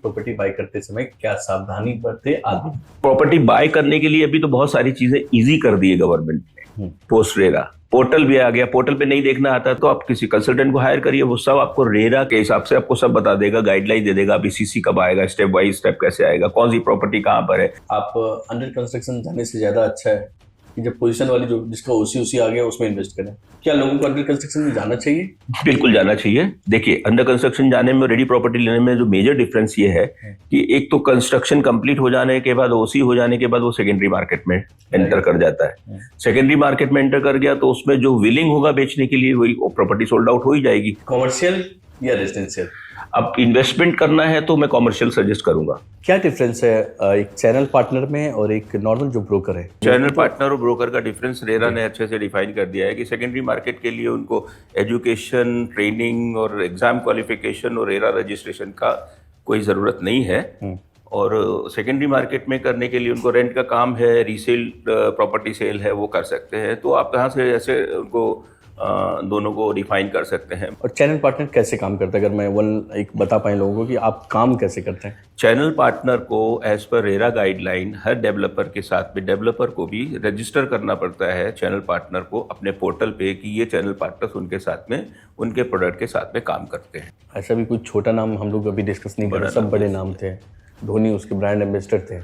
Property bye करते समय क्या सावधानी बरते आदि। प्रॉपर्टी बाय करने के लिए अभी तो बहुत सारी चीजें इजी कर दी है गवर्नमेंट ने। पोस्ट रेरा पोर्टल भी आ गया। पोर्टल पे नहीं देखना आता तो आप किसी कंसल्टेंट को हायर करिए, वो सब आपको रेरा के हिसाब से आपको सब बता देगा, गाइडलाइन दे देगा। अभी सीसी कब आएगा, स्टेप बाय स्टेप कैसे आएगा, कौन सी प्रॉपर्टी कहाँ पर है। आप अंडर कंस्ट्रक्शन जाने से ज्यादा अच्छा है कि जब पोजीशन वाली जो जिसका ओसी उसी आ गया उसमें इन्वेस्ट करें। क्या लोगों को अंडर कंस्ट्रक्शन में जाना चाहिए? बिल्कुल जाना चाहिए। देखिए, अंडर कंस्ट्रक्शन जाने में, रेडी प्रॉपर्टी लेने में जो मेजर डिफरेंस ये है कि एक तो कंस्ट्रक्शन कंप्लीट हो जाने के बाद, ओसी हो जाने के बाद वो सेकेंडरी मार्केट में एंटर कर जाता है। सेकेंडरी मार्केट में एंटर कर गया तो उसमें जो विलिंग होगा बेचने के लिए वही प्रॉपर्टी सोल्ड आउट हो ही जाएगी। कॉमर्शियल या रेजिडेंशियल? अब इन्वेस्टमेंट करना है तो मैं कॉमर्शियल सजेस्ट करूंगा। क्या डिफरेंस है एक चैनल पार्टनर में और एक नॉर्मल जो ब्रोकर है? चैनल पार्टनर और ब्रोकर का डिफरेंस रेरा ने अच्छे से डिफाइन कर दिया है कि सेकेंडरी मार्केट के लिए उनको एजुकेशन, ट्रेनिंग और एग्जाम क्वालिफिकेशन और रेरा रजिस्ट्रेशन का कोई ज़रूरत नहीं है। और सेकेंडरी मार्केट में करने के लिए उनको रेंट का काम है, रीसेल प्रॉपर्टी सेल है, वो कर सकते हैं। तो आप कहाँ से ऐसे उनको दोनों को डिफाइन कर सकते हैं। और चैनल पार्टनर कैसे काम करता है, अगर मैं एक बता पाए लोगों को कि आप काम कैसे करते हैं? चैनल पार्टनर को एज पर रेरा गाइडलाइन हर डेवलपर के साथ में, डेवलपर को भी रजिस्टर करना पड़ता है चैनल पार्टनर को अपने पोर्टल पे कि ये चैनल पार्टनर्स उनके साथ में, उनके प्रोडक्ट के साथ में काम करते हैं। ऐसा भी कुछ छोटा नाम हम लोग अभी डिस्कस नहीं कर रहे, सब बड़े नाम थे। धोनी उसके ब्रांड एम्बेसडर थे।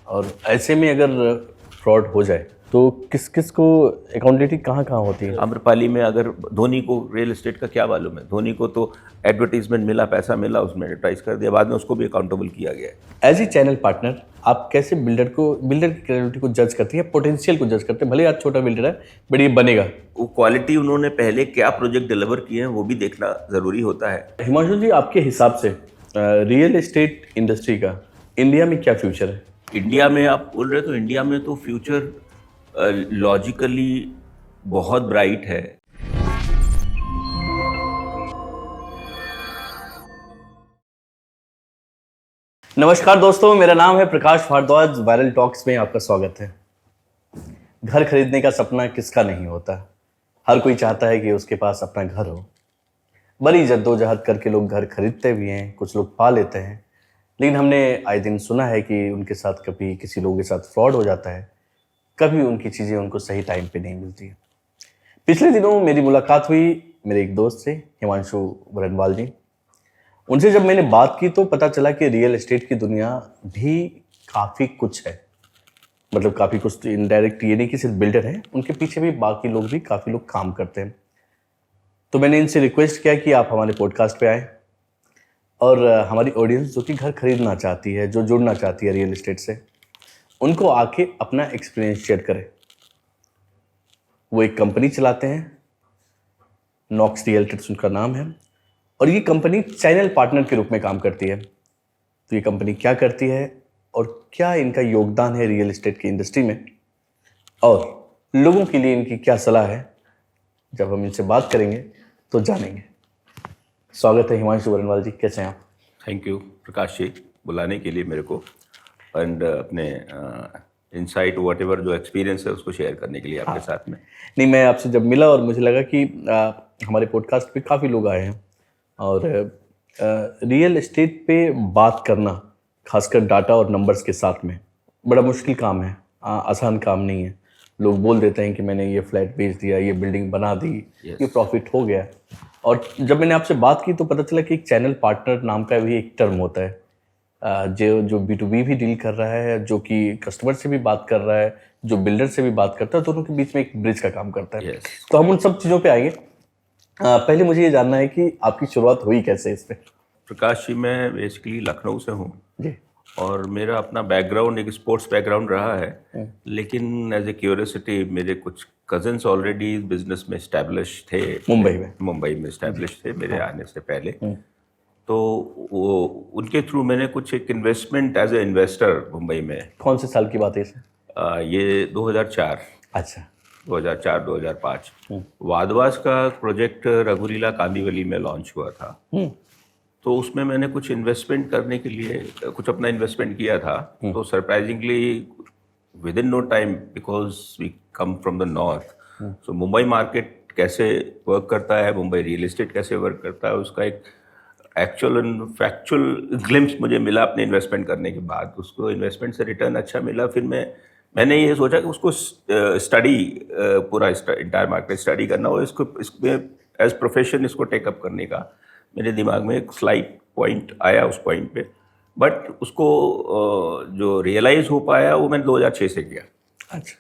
और ऐसे में अगर फ्रॉड हो जाए तो किस किस को अकाउंटेबिलिटी कहाँ कहाँ होती है? आम्रपाली में अगर धोनी को रियल एस्टेट का क्या मालूम है, धोनी को तो एडवर्टीजमेंट मिला, पैसा मिला, उसमें एडवर्टाइज कर दिया, बाद में उसको भी अकाउंटेबल किया गया है। एज ए चैनल पार्टनर आप कैसे बिल्डर की क्रेडिबिलिटी को जज करते हैं, पोटेंशियल को जज करते हैं? भले आज छोटा बिल्डर है बट ये बनेगा। वो क्वालिटी उन्होंने पहले क्या प्रोजेक्ट डिलीवर किए हैं वो भी देखना जरूरी होता है। हिमांशु जी, आपके हिसाब से रियल एस्टेट इंडस्ट्री का इंडिया में क्या फ्यूचर है? इंडिया में आप बोल रहे तो इंडिया में तो फ्यूचर लॉजिकली बहुत ब्राइट है। नमस्कार दोस्तों, मेरा नाम है प्रकाश भारद्वाज। वायरल टॉक्स में आपका स्वागत है। घर खरीदने का सपना किसका नहीं होता। हर कोई चाहता है कि उसके पास अपना घर हो। बड़ी जद्दोजहद करके लोग घर खरीदते भी हैं, कुछ लोग पा लेते हैं, लेकिन हमने आए दिन सुना है कि उनके साथ कभी किसी लोगों के साथ फ्रॉड हो जाता है, कभी उनकी चीज़ें उनको सही टाइम पे नहीं मिलती है। पिछले दिनों मेरी मुलाकात हुई मेरे एक दोस्त से, हिमांशु वरणवाल जी। उनसे जब मैंने बात की तो पता चला कि रियल एस्टेट की दुनिया भी काफ़ी कुछ है। मतलब काफ़ी कुछ, इनडायरेक्ट ये नहीं कि सिर्फ बिल्डर हैं, उनके पीछे भी बाकी लोग भी काफ़ी लोग काम करते हैं। तो मैंने इनसे रिक्वेस्ट किया कि आप हमारे पॉडकास्ट पे आए और हमारी ऑडियंस जो कि घर खरीदना चाहती है, जो जुड़ना चाहती है रियल एस्टेट से, उनको आके अपना एक्सपीरियंस शेयर करें। वो एक कंपनी चलाते हैं, नॉक्स रियल्टर्स उनका नाम है, और ये कंपनी चैनल पार्टनर के रूप में काम करती है। तो ये कंपनी क्या करती है और क्या इनका योगदान है रियल एस्टेट की इंडस्ट्री में, और लोगों के लिए इनकी क्या सलाह है, जब हम इनसे बात करेंगे तो जानेंगे। स्वागत है हिमांशु वरणवाल जी, कैसे हैं आप? थैंक यू प्रकाश जी, बुलाने के लिए मेरे को, एंड अपने इनसाइट व्हाटएवर जो एक्सपीरियंस है उसको शेयर करने के लिए आपके साथ में। नहीं, मैं आपसे जब मिला और मुझे लगा कि हमारे पॉडकास्ट पे काफ़ी लोग आए हैं और रियल एस्टेट पे बात करना, खासकर डाटा और नंबर्स के साथ में, बड़ा मुश्किल काम है, आसान काम नहीं है। लोग बोल देते हैं कि मैंने ये फ्लैट बेच दिया, ये बिल्डिंग बना दी, ये प्रॉफिट हो गया। और जब मैंने आपसे बात की तो पता चला कि एक चैनल पार्टनर नाम का भी एक टर्म होता है, जो B2B भी डील कर रहा है, जो कि कस्टमर से भी बात कर रहा है, जो बिल्डर से भी बात करता है, दोनों के बीच में एक ब्रिज का काम करता है। तो हम उन सब चीज़ों पे आएंगे। पहले मुझे ये जानना है कि आपकी शुरुआत हुई कैसे इस पे? प्रकाश जी, मैं बेसिकली लखनऊ से हूँ जी, और मेरा अपना बैकग्राउंड एक स्पोर्ट्स बैकग्राउंड रहा है, लेकिन एज ए क्यूरियोसिटी मेरे कुछ कजन्स ऑलरेडी बिजनेस में एस्टैब्लिश थे, मुंबई में एस्टैब्लिश थे मेरे आने से पहले। तो वो उनके थ्रू मैंने कुछ एक investment as a investor Mumbai में। कौन से साल की बात है इसे? ये 2004। अच्छा, 2004-2005 वादवास का प्रोजेक्ट रघुरीला कांदिवली में लॉन्च हुआ था। तो उसमें मैंने कुछ इन्वेस्टमेंट करने के लिए कुछ अपना इन्वेस्टमेंट किया था। तो surprisingly within no time, because we come from the north, so Mumbai market कैसे वर्क करता है, मुंबई रियल एस्टेट कैसे वर्क करता है, उसका एक एक्चुअल एंड फैक्चुअल ग्लिम्स मुझे मिला अपने इन्वेस्टमेंट करने के बाद, उसको इन्वेस्टमेंट से रिटर्न अच्छा मिला। फिर मैंने ये सोचा कि उसको स्टडी, पूरा इंटायर मार्केट स्टडी करना और इसमें एज प्रोफेशन इसको टेकअप करने का मेरे दिमाग में एक स्लाइट पॉइंट आया उस पॉइंट पे, बट उसको जो रियलाइज हो पाया वो मैंने 2006 से किया। अच्छा,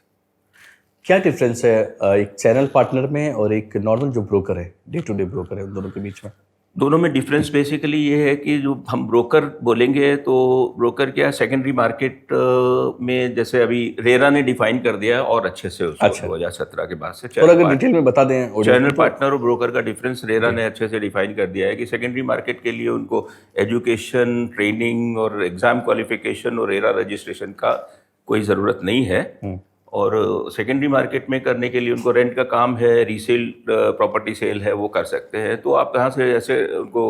क्या डिफरेंस है एक चैनल पार्टनर में और एक नॉर्मल जो ब्रोकर है, डे टू डे ब्रोकर है, उन दोनों के बीच में? दोनों में डिफरेंस बेसिकली ये है कि जो हम ब्रोकर बोलेंगे तो ब्रोकर क्या सेकेंडरी मार्केट में, जैसे अभी रेरा ने डिफाइन कर दिया है और अच्छे से उसको, अच्छा। 2017 के बाद से। और अगर डिटेल में बता दें चैनल पार्टनर और ब्रोकर का डिफरेंस रेरा ने अच्छे से डिफाइन कर दिया है कि सेकेंडरी मार्केट के लिए उनको एजुकेशन, ट्रेनिंग और एग्जाम क्वालिफिकेशन और रेरा रजिस्ट्रेशन का कोई ज़रूरत नहीं है। और सेकेंडरी मार्केट में करने के लिए उनको रेंट का काम है, रीसेल प्रॉपर्टी सेल है, वो कर सकते हैं। तो आप कहाँ से ऐसे उनको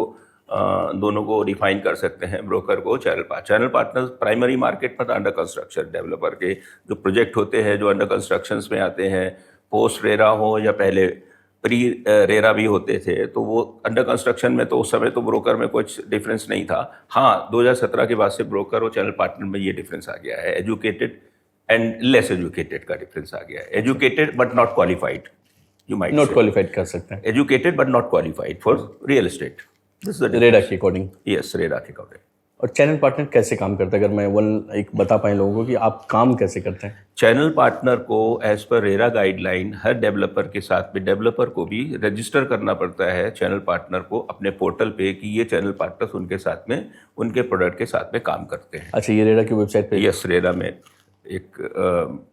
दोनों को डिफाइन कर सकते हैं, ब्रोकर को, चैनल पार्टनर प्राइमरी मार्केट पर अंडर कंस्ट्रक्शन डेवलपर के जो प्रोजेक्ट होते हैं जो अंडर कंस्ट्रक्शंस में आते हैं, पोस्ट रेरा हो या पहले प्री रेरा भी होते थे, तो वो अंडर कंस्ट्रक्शन में तो उस समय तो ब्रोकर में कुछ डिफरेंस नहीं था। हाँ, 2017 के बाद से ब्रोकर और चैनल पार्टनर में ये डिफरेंस आ गया है, एजुकेटेड एंड लेस एजुकेटेड का डिफरेंस आ गया है। Educated but not qualified, you might not qualified कर सकते हैं, educated but not qualified for real estate, this is the RERA के अकॉर्डिंग। यस, रेरा के अकॉर्डिंग। और चैनल पार्टनर कैसे काम करता है, अगर मैं एक बता पाएं लोगों को कि आप काम कैसे करते हैं? चैनल पार्टनर को एज पर रेरा गाइडलाइन हर डेवलपर के साथ में, डेवलपर को भी रजिस्टर करना पड़ता है चैनल पार्टनर को अपने पोर्टल पे कि ये चैनल पार्टनर्स उनके साथ में, उनके प्रोडक्ट के साथ में काम करते हैं। अच्छा, ये रेडा की वेबसाइट पे? यस, रेरा में एक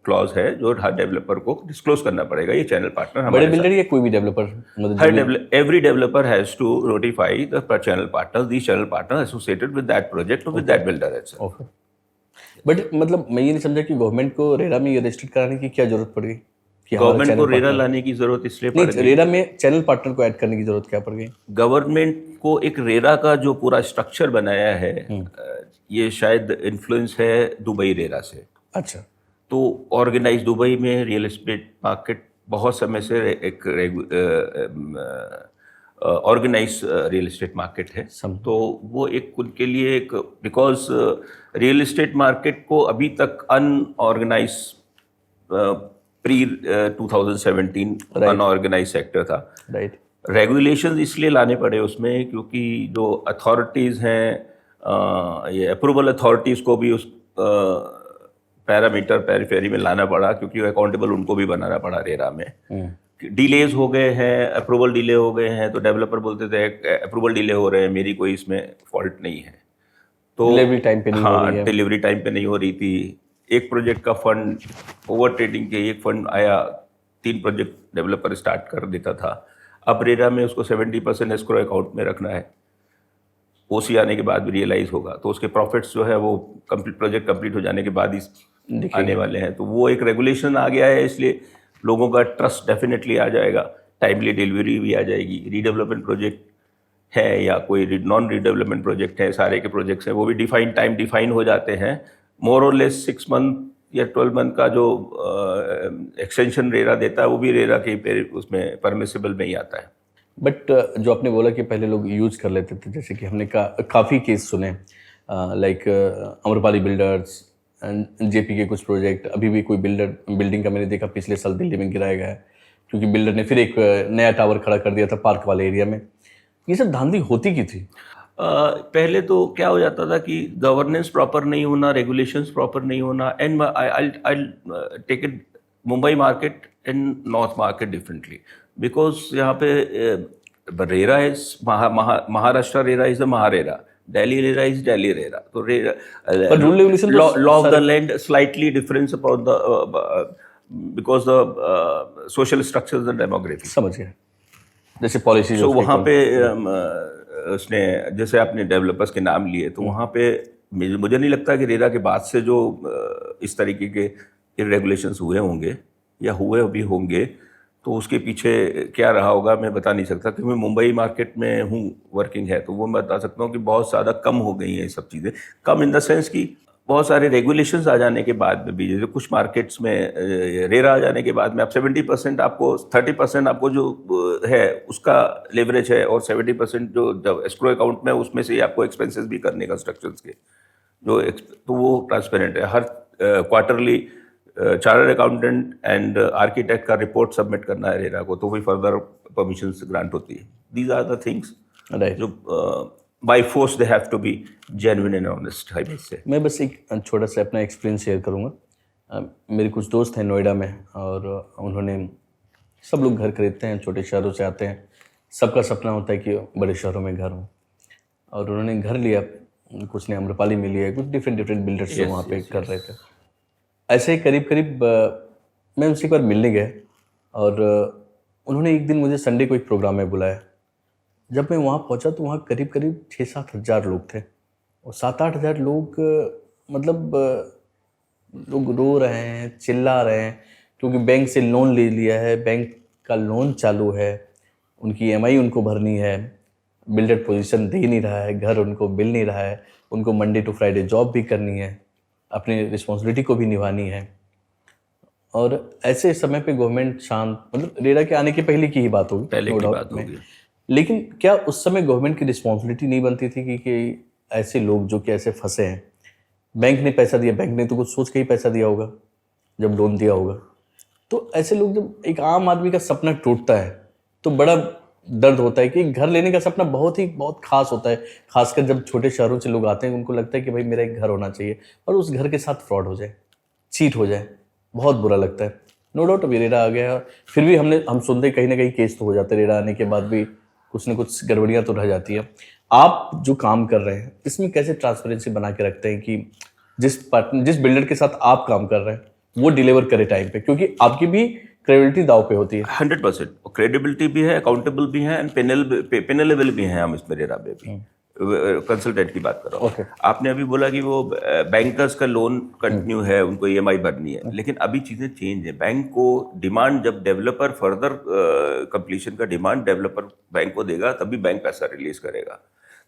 क्लॉज है जो हर डेवलपर को डिस्क्लोज करना पड़ेगा, ये चैनल पार्टनर बड़े बिल्डर या कोई भी डेवलपर, मतलब every developer has to notify the channel partner, the channel partner associated with that project और with that builder itself. But मतलब मैं ये नहीं समझा कि गवर्नमेंट को रेरा में ये रजिस्टर कराने की क्या जरूरत पड़ गई? गवर्नमेंट को रेरा लाने की जरूरत इसलिए पड़ गई, रेरा में चैनल पार्टनर को ऐड करने की जरूरत क्या पड़ गई? गवर्नमेंट को एक रेरा का जो पूरा स्ट्रक्चर बनाया है, ये शायद इन्फ्लुएंस है दुबई रेरा से। अच्छा, तो ऑर्गेनाइज दुबई में रियल एस्टेट मार्केट बहुत समय से एक ऑर्गेनाइज रियल एस्टेट मार्केट है, तो वो एक उनके लिए एक, बिकॉज रियल एस्टेट मार्केट को अभी तक अनऑर्गेनाइज, प्री 2017 अनऑर्गेनाइज सेक्टर था। राइट। रेगुलेशंस इसलिए लाने पड़े उसमें क्योंकि जो अथॉरिटीज़ हैं, ये अप्रूवल अथॉरिटीज़ को भी उस पैरामीटर पेरिफेरी में लाना पड़ा, क्योंकि अकाउंटेबल उनको भी बनाना पड़ा रेरा में। डिलेज हो गए हैं, अप्रूवल डिले हो गए हैं, तो डेवलपर बोलते थे अप्रूवल डिले हो रहे हैं, मेरी कोई इसमें फॉल्ट नहीं है। तो डिलीवरी टाइम पे नहीं हो रही है। डिलीवरी टाइम पे नहीं हो रही थी। एक प्रोजेक्ट का फंड, ओवर ट्रेडिंग के एक फंड आया, 3 प्रोजेक्ट डेवलपर स्टार्ट कर देता था। अब रेरा में उसको 70% एस्क्रो अकाउंट में रखना है, ओसी आने के बाद भी रियलाइज होगा, तो उसके प्रॉफिट्स जो है वो प्रोजेक्ट कंप्लीट हो जाने के बाद ही आने वाले हैं। तो वो एक रेगुलेशन आ गया है, इसलिए लोगों का ट्रस्ट डेफिनेटली आ जाएगा, टाइमली डिलीवरी भी आ जाएगी। रीडेवलपमेंट प्रोजेक्ट है या कोई नॉन रीडेवलपमेंट प्रोजेक्ट है, सारे के प्रोजेक्ट्स हैं वो भी टाइम डिफाइन हो जाते हैं। मोर और लेस 6 मंथ या 12 मंथ का जो एक्सटेंशन रेरा देता है वो भी रेरा के उसमें परमिसिबल में ही आता है। बट जो आपने बोला कि पहले लोग यूज कर लेते थे, जैसे कि हमने काफ़ी केस सुने, लाइक अमरपाली बिल्डर्स, जेपी के कुछ प्रोजेक्ट, अभी भी कोई बिल्डिंग का मैंने देखा पिछले साल दिल्ली में गिराया गया है क्योंकि बिल्डर ने फिर एक नया टावर खड़ा कर दिया था पार्क वाले एरिया में। ये सब धांधली होती की थी। पहले तो क्या हो जाता था कि गवर्नेंस प्रॉपर नहीं होना, रेगुलेशंस प्रॉपर नहीं होना, and I take it Mumbai market and north market differently, because यहाँ पे RERA is Maharashtra RERA is the MahaRERA, Delhi RERA is Delhi RERA. तो RERA law of the land slightly difference upon the because the social structures and demography. समझ गया, जैसे policy. तो वहाँ पे उसने, जैसे आपने डेवलपर्स के नाम लिए, तो वहाँ पे मुझे नहीं लगता कि रेरा के बाद से जो इस तरीके के इरेगुलेशंस हुए होंगे या हुए भी होंगे, तो उसके पीछे क्या रहा होगा मैं बता नहीं सकता, क्योंकि मैं मुंबई मार्केट में हूँ, वर्किंग है, तो वो मैं बता सकता हूँ कि बहुत ज़्यादा कम हो गई हैं ये सब चीज़ें। कम इन द सेंस कि बहुत सारे रेगुलेशंस आ जाने के बाद में भी, जैसे कुछ मार्केट्स में रेरा आ जाने के बाद में आप 70% आपको 30% आपको जो है उसका लेवरेज है, और 70% जो जब एस्क्रो अकाउंट में उसमें से आपको एक्सपेंसेस भी करने कंस्ट्रक्शंस के तो वो ट्रांसपेरेंट है। हर quarterly chartered accountant and architect का रिपोर्ट सबमिट करना है रेरा को, तो वही फर्दर परमिशंस ग्रांट होती है। दीज आर द थिंग्स जो by force they have to be genuine and honest, I must say. मैं बस एक छोटा सा अपना एक्सपीरियंस शेयर करूँगा। मेरे कुछ दोस्त हैं नोएडा में, और उन्होंने, सब लोग घर खरीदते हैं, छोटे शहरों से आते हैं, सबका सपना होता है कि बड़े शहरों में घर हो, और उन्होंने घर लिया, कुछ ने आम्रपाली में लिया, कुछ डिफरेंट बिल्डर्स जो वहाँ पे कर रहे थे। ऐसे ही करीब मैं उनसे एक बार मिलने गया, और उन्होंने एक दिन मुझे संडे को एक प्रोग्राम में बुलाया। जब मैं वहाँ पहुँचा तो वहाँ करीब 6-7 हज़ार लोग थे, और 7-8 हज़ार लोग, मतलब लोग रो रहे हैं, चिल्ला रहे हैं, क्योंकि बैंक से लोन ले लिया है, बैंक का लोन चालू है, उनकी EMI उनको भरनी है, बिल्डर पोजीशन दे नहीं रहा है, घर उनको मिल नहीं रहा है, उनको मंडे टू फ्राइडे जॉब भी करनी है, अपनी रिस्पॉन्सिबिलिटी को भी निभानी है। और ऐसे समय पे गवर्नमेंट शांत, मतलब रेरा के आने के पहले की ही बात होगी, पहले की बात होगी, लेकिन क्या उस समय गवर्नमेंट की रिस्पॉन्सिबिलिटी नहीं बनती थी कि ऐसे लोग जो कि ऐसे फंसे हैं, बैंक ने पैसा दिया, बैंक ने तो कुछ सोच के ही पैसा दिया होगा जब लोन दिया होगा, तो ऐसे लोग, जब एक आम आदमी का सपना टूटता है तो बड़ा दर्द होता है कि घर लेने का सपना बहुत खास होता है, खासकर जब छोटे शहरों से लोग आते हैं, उनको लगता है कि भाई मेरा एक घर होना चाहिए, और उस घर के साथ फ्रॉड हो जाए, चीट हो जाए, बहुत बुरा लगता है। नो डाउट अभी रेरा आ गया, फिर भी हम सुनते कहीं ना कहीं केस तो हो जाते हैं, रेरा आने के बाद भी कुछ न कुछ गड़बड़ियाँ तो रह जाती है। आप जो काम कर रहे हैं इसमें कैसे ट्रांसपेरेंसी बना के रखते हैं कि जिस बिल्डर के साथ आप काम कर रहे हैं वो डिलीवर करे टाइम पे, क्योंकि आपकी भी क्रेडिबिलिटी दाव पे होती है। 100% क्रेडिबिलिटी भी है, अकाउंटेबल भी है, एंड पेनलेबल भी है। हम इसमें रेरा में भी कंसल्टेंट की बात कर रहा हूँ। आपने अभी बोला कि वो बैंकर्स का लोन कंटिन्यू है, उनको EMI भरनी है, लेकिन अभी चीज़ें चेंज है। बैंक को डिमांड, जब डेवलपर फर्दर कंप्लीशन का डिमांड डेवलपर बैंक को देगा, तभी बैंक पैसा रिलीज करेगा।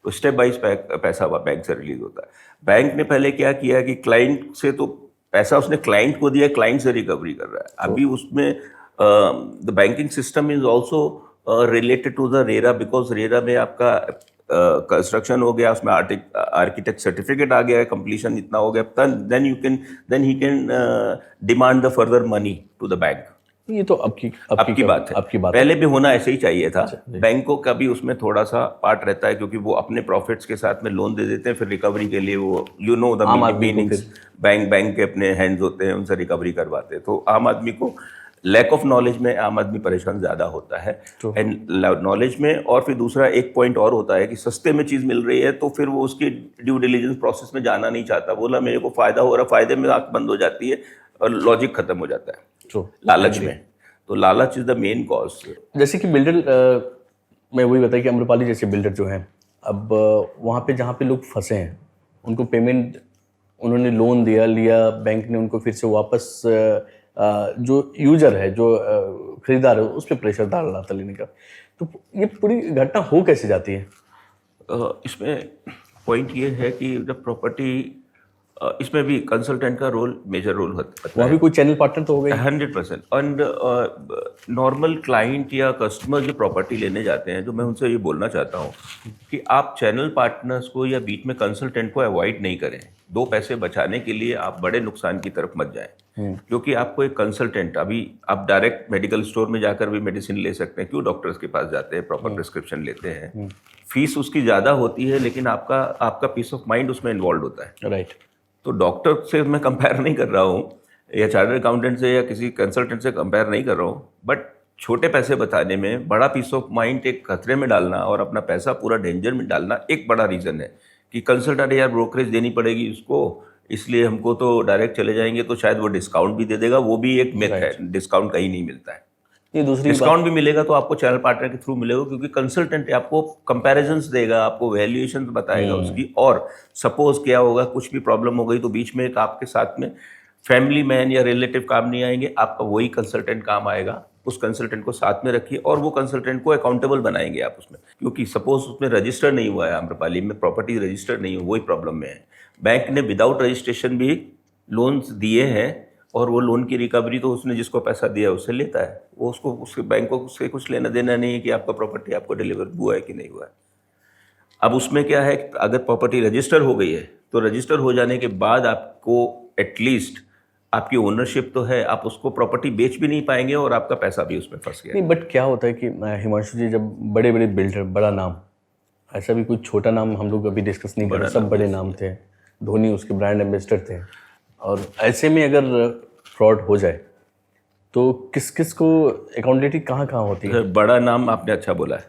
तो स्टेप बाइज पैसा बैंक से रिलीज होता है। बैंक ने पहले क्या किया कि क्लाइंट से तो पैसा उसने क्लाइंट को दिया, क्लाइंट से रिकवरी कर रहा है। अभी उसमें the banking system is also related to the RERA, because RERA में आपका कंस्ट्रक्शन हो गया, उसमें आर्किटेक्ट सर्टिफिकेट आ गया है, कंप्लीशन इतना हो गया, then he can demand the further money to the bank. ये तो आपकी बात है, आपकी बात पहले भी होना ऐसे ही चाहिए था। बैंकों का भी उसमें थोड़ा सा पार्ट रहता है, क्योंकि वो अपने प्रॉफिट्स के साथ में लोन दे देते हैं, फिर रिकवरी के लिए वो द मीनिंग्स बैंक के अपने हैंड्स होते हैं, उनसे रिकवरी करवाते हैं। तो आम आदमी को लैक ऑफ नॉलेज में आम आदमी परेशान ज़्यादा होता है, एंड नॉलेज में। और फिर दूसरा एक पॉइंट और होता है कि सस्ते में चीज़ मिल रही है, तो फिर वो उसकी ड्यू डिलीजेंस प्रोसेस में जाना नहीं चाहता। बोला मेरे को फ़ायदा हो रहा, फ़ायदे में आँख बंद हो जाती है और लॉजिक ख़त्म हो जाता है लालच में। तो लालच इज द मेन कॉज। जैसे कि बिल्डर, मैं वही बताया कि आम्रपाली जैसे बिल्डर जो हैं, अब वहाँ पे जहाँ पे लोग फंसे हैं, उनको पेमेंट, उन्होंने लोन लिया, बैंक ने उनको फिर से वापस जो यूजर है, जो खरीदार है, उस पर प्रेशर डाल रहा था लेने का। तो ये पूरी घटना हो कैसे जाती है? इसमें पॉइंट ये है कि जब प्रॉपर्टी, इसमें भी कंसल्टेंट का रोल मेजर रोल होता है। वहाँ भी कोई चैनल पार्टनर तो हो गया 100%। एंड नॉर्मल क्लाइंट या कस्टमर जो प्रॉपर्टी लेने जाते हैं, जो मैं उनसे ये बोलना चाहता हूँ कि आप चैनल पार्टनर्स को या बीच में कंसल्टेंट को अवॉइड नहीं करें। 2 पैसे बचाने के लिए आप बड़े नुकसान की तरफ मत जाएं, क्योंकि आपको एक कंसल्टेंट, अभी आप डायरेक्ट मेडिकल स्टोर में जाकर भी मेडिसिन ले सकते हैं, क्यों डॉक्टर्स के पास जाते हैं, प्रॉपर प्रिस्क्रिप्शन लेते हैं, फीस उसकी ज़्यादा होती है, लेकिन आपका पीस ऑफ माइंड उसमें इन्वॉल्व होता है। राइट। तो डॉक्टर से मैं कंपेयर नहीं कर रहा हूँ, या चार्टर्ड अकाउंटेंट से या किसी कंसल्टेंट से कंपेयर नहीं कर रहा हूँ, बट छोटे पैसे बताने में बड़ा पीस ऑफ माइंड एक खतरे में डालना और अपना पैसा पूरा डेंजर में डालना एक बड़ा रीज़न है कि कंसल्टेंट यार ब्रोकरेज देनी पड़ेगी उसको, इसलिए हमको तो डायरेक्ट चले जाएंगे तो शायद वो डिस्काउंट भी दे देगा। वो भी एक मिथ है, डिस्काउंट कहीं नहीं मिलता है। ये दूसरी डिस्काउंट भी मिलेगा तो आपको चैनल पार्टनर के थ्रू मिलेगा, क्योंकि कंसल्टेंट आपको कंपैरिजंस देगा, आपको वैल्यूएशन बताएगा उसकी। और सपोज क्या होगा, कुछ भी प्रॉब्लम हो गई तो बीच में एक आपके साथ में फैमिली मैन या रिलेटिव काम नहीं आएंगे, आपका वही कंसल्टेंट काम आएगा। उस कंसल्टेंट को साथ में रखिए और वो कंसल्टेंट को अकाउंटेबल बनाएंगे आप उसमें, क्योंकि सपोज उसमें रजिस्टर नहीं हुआ है, आम्रपाली में प्रॉपर्टी रजिस्टर नहीं हुआ, वही प्रॉब्लम में है, बैंक ने विदाउट रजिस्ट्रेशन भी लोन्स दिए हैं और वो लोन की रिकवरी तो उसने जिसको पैसा दिया है उससे लेता है। वो उसको उसके बैंक को उससे कुछ लेना देना नहीं है कि आपका प्रॉपर्टी आपको डिलीवर हुआ है कि नहीं हुआ है। अब उसमें क्या है, अगर प्रॉपर्टी रजिस्टर हो गई है तो रजिस्टर हो जाने के बाद आपको एटलीस्ट आपकी ओनरशिप तो है, आप उसको प्रॉपर्टी बेच भी नहीं पाएंगे और आपका पैसा भी उसमें फंस गया। नहीं, बट क्या होता है कि हिमांशु जी, जब बड़े बड़े बिल्डर, बड़ा नाम, ऐसा भी कोई छोटा नाम हम लोग अभी डिस्कस नहीं कर रहे, सब बड़े नाम थे, धोनी उसके ब्रांड एम्बेसडर थे, और ऐसे में अगर फ्रॉड हो जाए तो किस किस को अकाउंटेबिलिटी कहाँ कहाँ होती है? बड़ा नाम आपने अच्छा बोला है,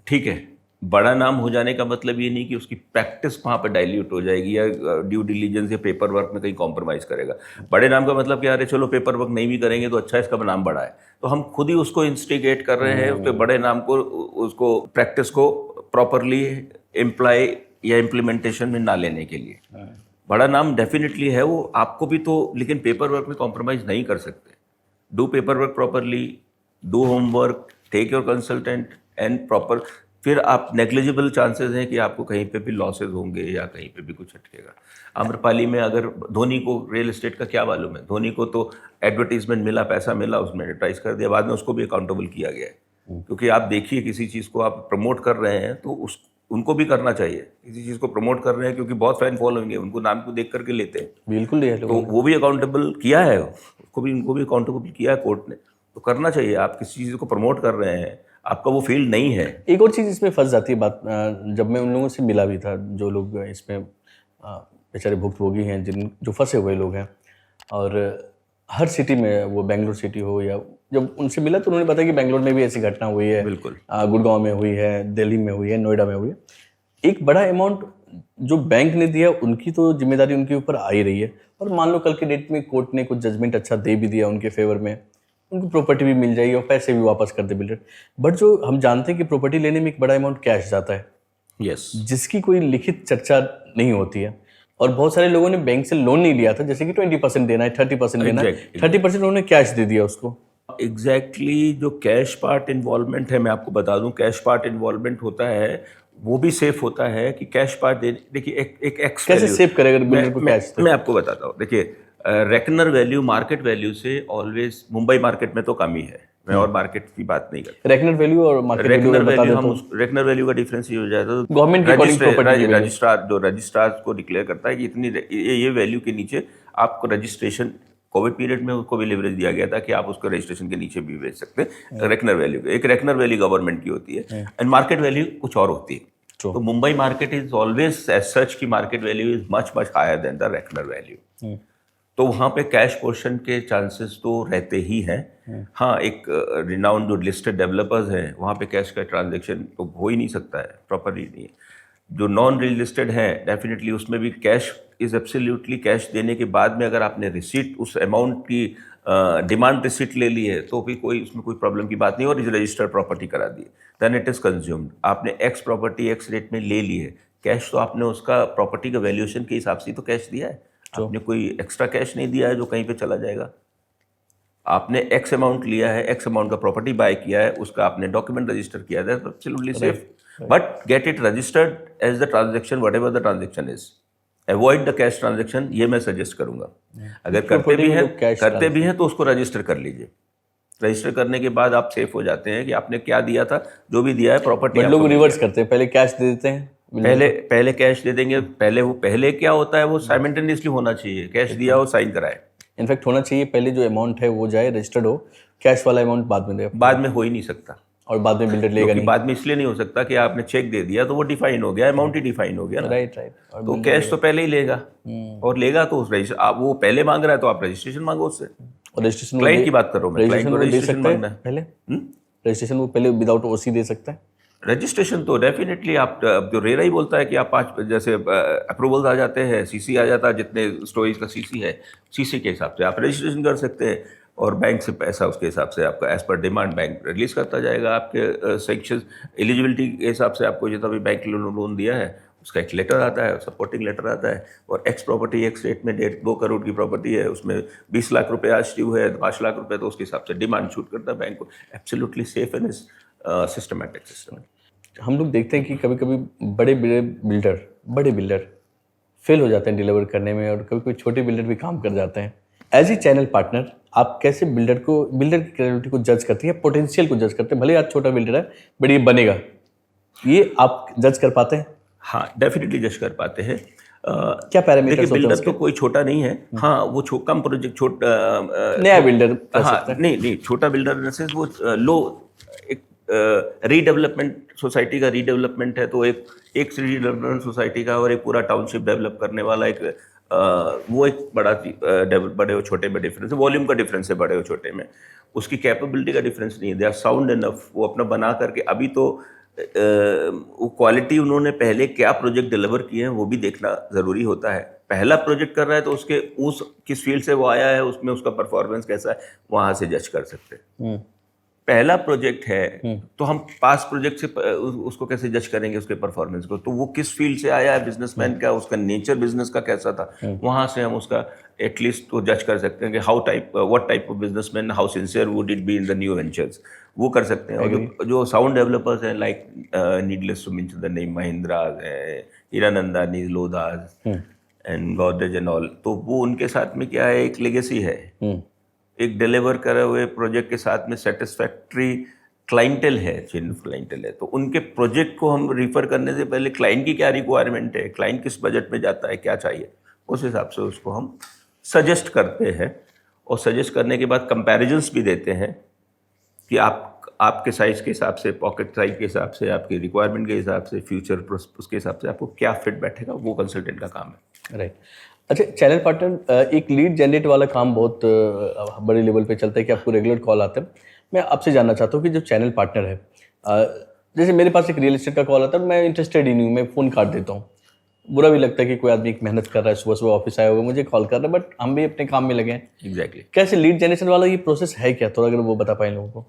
ठीक है। बड़ा नाम हो जाने का मतलब ये नहीं कि उसकी प्रैक्टिस वहाँ पे डाइल्यूट हो जाएगी या ड्यू डिलीजेंस या पेपर वर्क में कहीं कॉम्प्रोमाइज़ करेगा। बड़े नाम का मतलब क्या, अरे चलो पेपर वर्क नहीं भी करेंगे तो अच्छा इसका नाम बड़ा है, तो हम खुद ही उसको इंस्टिगेट कर रहे हैं उसके बड़े नाम को, उसको प्रैक्टिस को प्रॉपरली इम्प्लाई या इम्प्लीमेंटेशन में ना लेने के लिए। बड़ा नाम डेफिनेटली है वो आपको भी तो, लेकिन पेपर वर्क में कॉम्प्रोमाइज़ नहीं कर सकते। Do paper work properly, do homework, take your consultant and proper, फिर आप नेग्लिजिबल चांसेस हैं कि आपको कहीं पे भी लॉसेस होंगे या कहीं पे भी कुछ अटकेगा। आम्रपाली में अगर धोनी को रियल एस्टेट का क्या मालूम है, धोनी को तो एडवर्टीजमेंट मिला, पैसा मिला, उसमें एडवर्टाइज कर दिया, बाद में उसको भी अकाउंटेबल किया गया है। क्योंकि आप देखिए किसी चीज़ को आप प्रमोट कर रहे हैं तो उनको भी करना चाहिए। किसी चीज़ को प्रमोट कर रहे हैं क्योंकि बहुत फैन फॉलोइंग है, उनको नाम को देख करके लेते हैं, बिल्कुल दिया तो वो भी अकाउंटेबल किया है, उसको भी, उनको भी अकाउंटेबल किया है कोर्ट ने, तो करना चाहिए। आप किसी चीज़ को प्रमोट कर रहे हैं, आपका वो फील्ड नहीं है। एक और चीज़ इसमें फंस जाती है बात, जब मैं उन लोगों से मिला भी था जो लोग इसमें बेचारे भुक्तभोगी हैं, जो फंसे हुए लोग हैं, और हर सिटी में, वो बेंगलोर सिटी हो या, जब उनसे मिला तो उन्होंने बताया कि बेंगलोर में भी ऐसी घटना हुई है, बिल्कुल, गुड़गांव में हुई है, दिल्ली में हुई है, नोएडा में हुई है। एक बड़ा अमाउंट जो बैंक ने दिया उनकी तो जिम्मेदारी उनके ऊपर आ ही रही है, और मान लो कल के डेट में कोर्ट ने कुछ जजमेंट अच्छा दे भी दिया उनके फेवर में, उनको प्रॉपर्टी भी मिल जाएगी और पैसे भी वापस कर दे बिल्डर। बट जो हम जानते हैं कि प्रॉपर्टी लेने में एक बड़ा अमाउंट कैश जाता है, यस, जिसकी कोई लिखित चर्चा नहीं होती है, और बहुत सारे लोगों ने बैंक से लोन नहीं लिया था, जैसे कि 20% देना है, 30% देना है, 30% उन्होंने कैश दे दिया उसको। एग्जैक्टली जो कैश पार्ट इन्वॉल्वमेंट है, मैं आपको बता दूं, कैश पार्ट इन्वॉल्वमेंट होता है वो भी सेफ होता है कि कैश पार्ट देखिए एक एक्स कैसे सेव करेगा बिल्डर को कैश? मैं आपको बताता हूँ, देखिए रेकनर वैल्यू मार्केट वैल्यू से ऑलवेज, मुंबई मार्केट में तो कम ही है, मैं और मार्केट की बात नहीं करता। रेकनर वैल्यू और मार्केट वैल्यू बता देता हूं। रेकनर वैल्यू का डिफरेंस ये हो जाता है, गवर्नमेंट के अकॉर्डिंग प्रॉपर्टी रजिस्ट्रार जो रजिस्ट्रार को डिक्लेयर करता है कि इतनी ये वैल्यू के नीचे आपको रजिस्ट्रेशन, कोविड पीरियड में उसको भी लिवरेज दिया गया था कि आप उसको रजिस्ट्रेशन के नीचे भी बेच सकते हैं। रेकनर वैल्यू, एक रेकनर वैल्यू गवर्नमेंट की होती है एंड मार्केट वैल्यू कुछ और होती है। तो Mumbai market is always as such की market value is much much higher than the reckoner value. तो वहाँ पे कैश पोर्शन के चांसेस तो रहते ही हैं। हाँ, एक रिनाउंड जो लिस्टेड डेवलपर्स हैं वहाँ पे कैश का ट्रांजैक्शन तो हो ही नहीं सकता है, प्रॉपरली नहीं है। जो नॉन रियल लिस्टेड है डेफिनेटली उसमें भी कैश इज एब्सोल्युटली, कैश देने के बाद में अगर आपने रिसीट उस अमाउंट की डिमांड रिसीट ले ली है तो भी कोई उसमें कोई प्रॉब्लम की बात नहीं, और इज रजिस्टर्ड प्रॉपर्टी करा दी, देन इट इज कंज्यूम्ड। आपने एक्स प्रॉपर्टी एक्स रेट में ले ली है, कैश तो आपने उसका प्रॉपर्टी का वैल्यूएशन के हिसाब से तो कैश दिया है, आपने कोई एक्स्ट्रा कैश नहीं दिया है जो कहीं पे चला जाएगा। आपने एक्स अमाउंट लिया है, एक्स अमाउंट का प्रॉपर्टी बाय किया है, उसका आपने डॉक्यूमेंट रजिस्टर किया है, absolutely safe, but get it registered as the transaction, whatever the transaction is. Avoid the cash transaction, ये मैं सजेस्ट करूंगा। अगर करते भी हैं तो उसको रजिस्टर कर लीजिए। रजिस्टर करने के बाद आप सेफ हो जाते हैं कि आपने क्या दिया था, जो भी दिया है प्रॉपर्टी। लोग रिवर्स करते हैं, पहले कैश दे देते हैं, पहले कैश दे देंगे, पहले क्या होता है वो साइमल्टेनियसली होना चाहिए, कैश दिया हो साइन कराए। इनफैक्ट होना चाहिए पहले जो अमाउंट है वो जाए रजिस्टर्ड हो, कैश वाला अमाउंट बाद में दे। बाद में हो ही नहीं सकता, और बाद में बिल्डर लेगा नहीं। बाद में इसलिए नहीं हो सकता कि आपने चेक दे दिया तो वो डिफाइन हो गया, अमाउंट ही डिफाइन हो गया ना। राइट। तो कैश तो पहले ही लेगा, और लेगा तो आप वो पहले मांग रहा है तो आप रजिस्ट्रेशन मांगो उससे। और रजिस्ट्रेशन क्लाइंट की बात करो, मैं क्लाइंट को रजिस्ट्रेशन मांगना है पहले, रजिस्ट्रेशन वो पहले विदाउट ओसी दे सकता है। रजिस्ट्रेशन तो डेफिनेटली आप, जो रेरा ही बोलता है कि आप 5 जैसे अप्रूवल्स आ जाते हैं, सीसी आ जाता है, जितने स्टोरेज का सीसी है, सीसी के हिसाब से आप रजिस्ट्रेशन कर सकते हैं, और बैंक से पैसा उसके हिसाब से आपका as per demand bank release करता जाएगा। आपके सेक्शन एलिजिबिलिटी के हिसाब से आपको जितना भी बैंक लोन दिया है उसका एक लेटर आता है, सपोर्टिंग लेटर आता है, और एक्स प्रॉपर्टी एक्स रेट में 2 करोड़ की प्रॉपर्टी है, उसमें 20 लाख रुपए आज ड्यू है, 5 लाख रुपए, तो उसके हिसाब से डिमांड शूट करता है बैंक को। Absolutely safe and systematic system. हम लोग देखते हैं कि कभी कभी बड़े बिल्डर फेल हो जाते हैं डिलीवर करने में, और कभी कोई छोटे बिल्डर भी काम कर जाते हैं। एज ए चैनल पार्टनर आप कैसे बिल्डर की क्रेडिबिलिटी को जज करते हैं, पोटेंशियल को जज करते हैं? भले आज छोटा बिल्डर है बट ये बनेगा, ये आप जज कर पाते हैं? हाँ, डेफिनेटली जज कर पाते हैं। क्या पैरामीटर्स देखिए, होते हैं बिल्डर उसके? तो कोई छोटा नहीं है। हाँ, वो कम प्रोजेक्ट नया बिल्डर कर हाँ, सकता है। नहीं, छोटा बिल्डर इन द सेंस वो लो, एक रीडेवलपमेंट सोसाइटी का रीडेवलपमेंट है, तो एक रीडेवलपमेंट सोसाइटी का और एक पूरा टाउनशिप डेवलप करने वाला एक वो एक बड़े और छोटे में डिफरेंस है, वॉल्यूम का डिफरेंस है बड़े और छोटे में, उसकी कैपेबिलिटी का डिफरेंस नहीं है। दे आर साउंड इनफ, वो अपना बना करके अभी तो वो क्वालिटी उन्होंने पहले क्या प्रोजेक्ट डिलीवर किए हैं वो भी देखना ज़रूरी होता है। पहला प्रोजेक्ट कर रहा है तो उसके उस किस फील्ड से वो आया है, उसमें उसका परफॉर्मेंस कैसा है, वहाँ से जज कर सकते हैं। पहला प्रोजेक्ट है तो हम पास प्रोजेक्ट से उसको कैसे जज करेंगे, उसके परफॉर्मेंस को? तो वो किस फील्ड से आया है, बिजनेसमैन का, उसका नेचर बिजनेस का कैसा था, वहाँ से हम उसका एटलीस्ट तो जज कर सकते हैं कि what type of businessman, how sincere would it be in the new ventures, वो कर सकते हैं। और जो साउंड डेवलपर्स हैं, like needless to mention the name, Mahindras है, Hiranandani, Lodhas and Godrej and all, तो वो उनके साथ में क्या है, एक लेगेसी है, एक डिलीवर करे हुए प्रोजेक्ट के साथ में सेटिस्फैक्ट्री क्लाइंटेल है, जेन्युइन क्लाइंटेल है। तो उनके प्रोजेक्ट को हम रिफर करने से पहले क्लाइंट की क्या रिक्वायरमेंट है, क्लाइंट किस बजट में जाता है, क्या चाहिए, उस हिसाब से उसको हम सजेस्ट करते हैं। और सजेस्ट करने के बाद कंपैरिजंस भी देते हैं कि आपके साइज के हिसाब से, पॉकेट साइज के हिसाब से, आपकी रिक्वायरमेंट के हिसाब से, फ्यूचर उसके हिसाब से आपको क्या फिट बैठेगा, वो कंसल्टेंट का काम है। राइट। अच्छा, चैनल पार्टनर एक लीड जनरेट वाला काम बहुत बड़े लेवल पे चलता है कि आपको रेगुलर कॉल आते हैं। मैं आपसे जानना चाहता हूँ कि जो चैनल पार्टनर है, जैसे मेरे पास एक रियल एस्टेट का कॉल आता है, मैं इंटरेस्टेड ही नहीं हूँ, मैं फ़ोन काट देता हूँ। बुरा भी लगता है कि कोई आदमी एक मेहनत कर रहा है, सुबह सुबह ऑफिस आया होगा, मुझे कॉल कर रहा है, बट हम भी अपने काम में लगे हैं। एग्जैक्टली। कैसे लीड जनरेशन वाला ये प्रोसेस है क्या, थोड़ा अगर वो बता पाए लोगों को,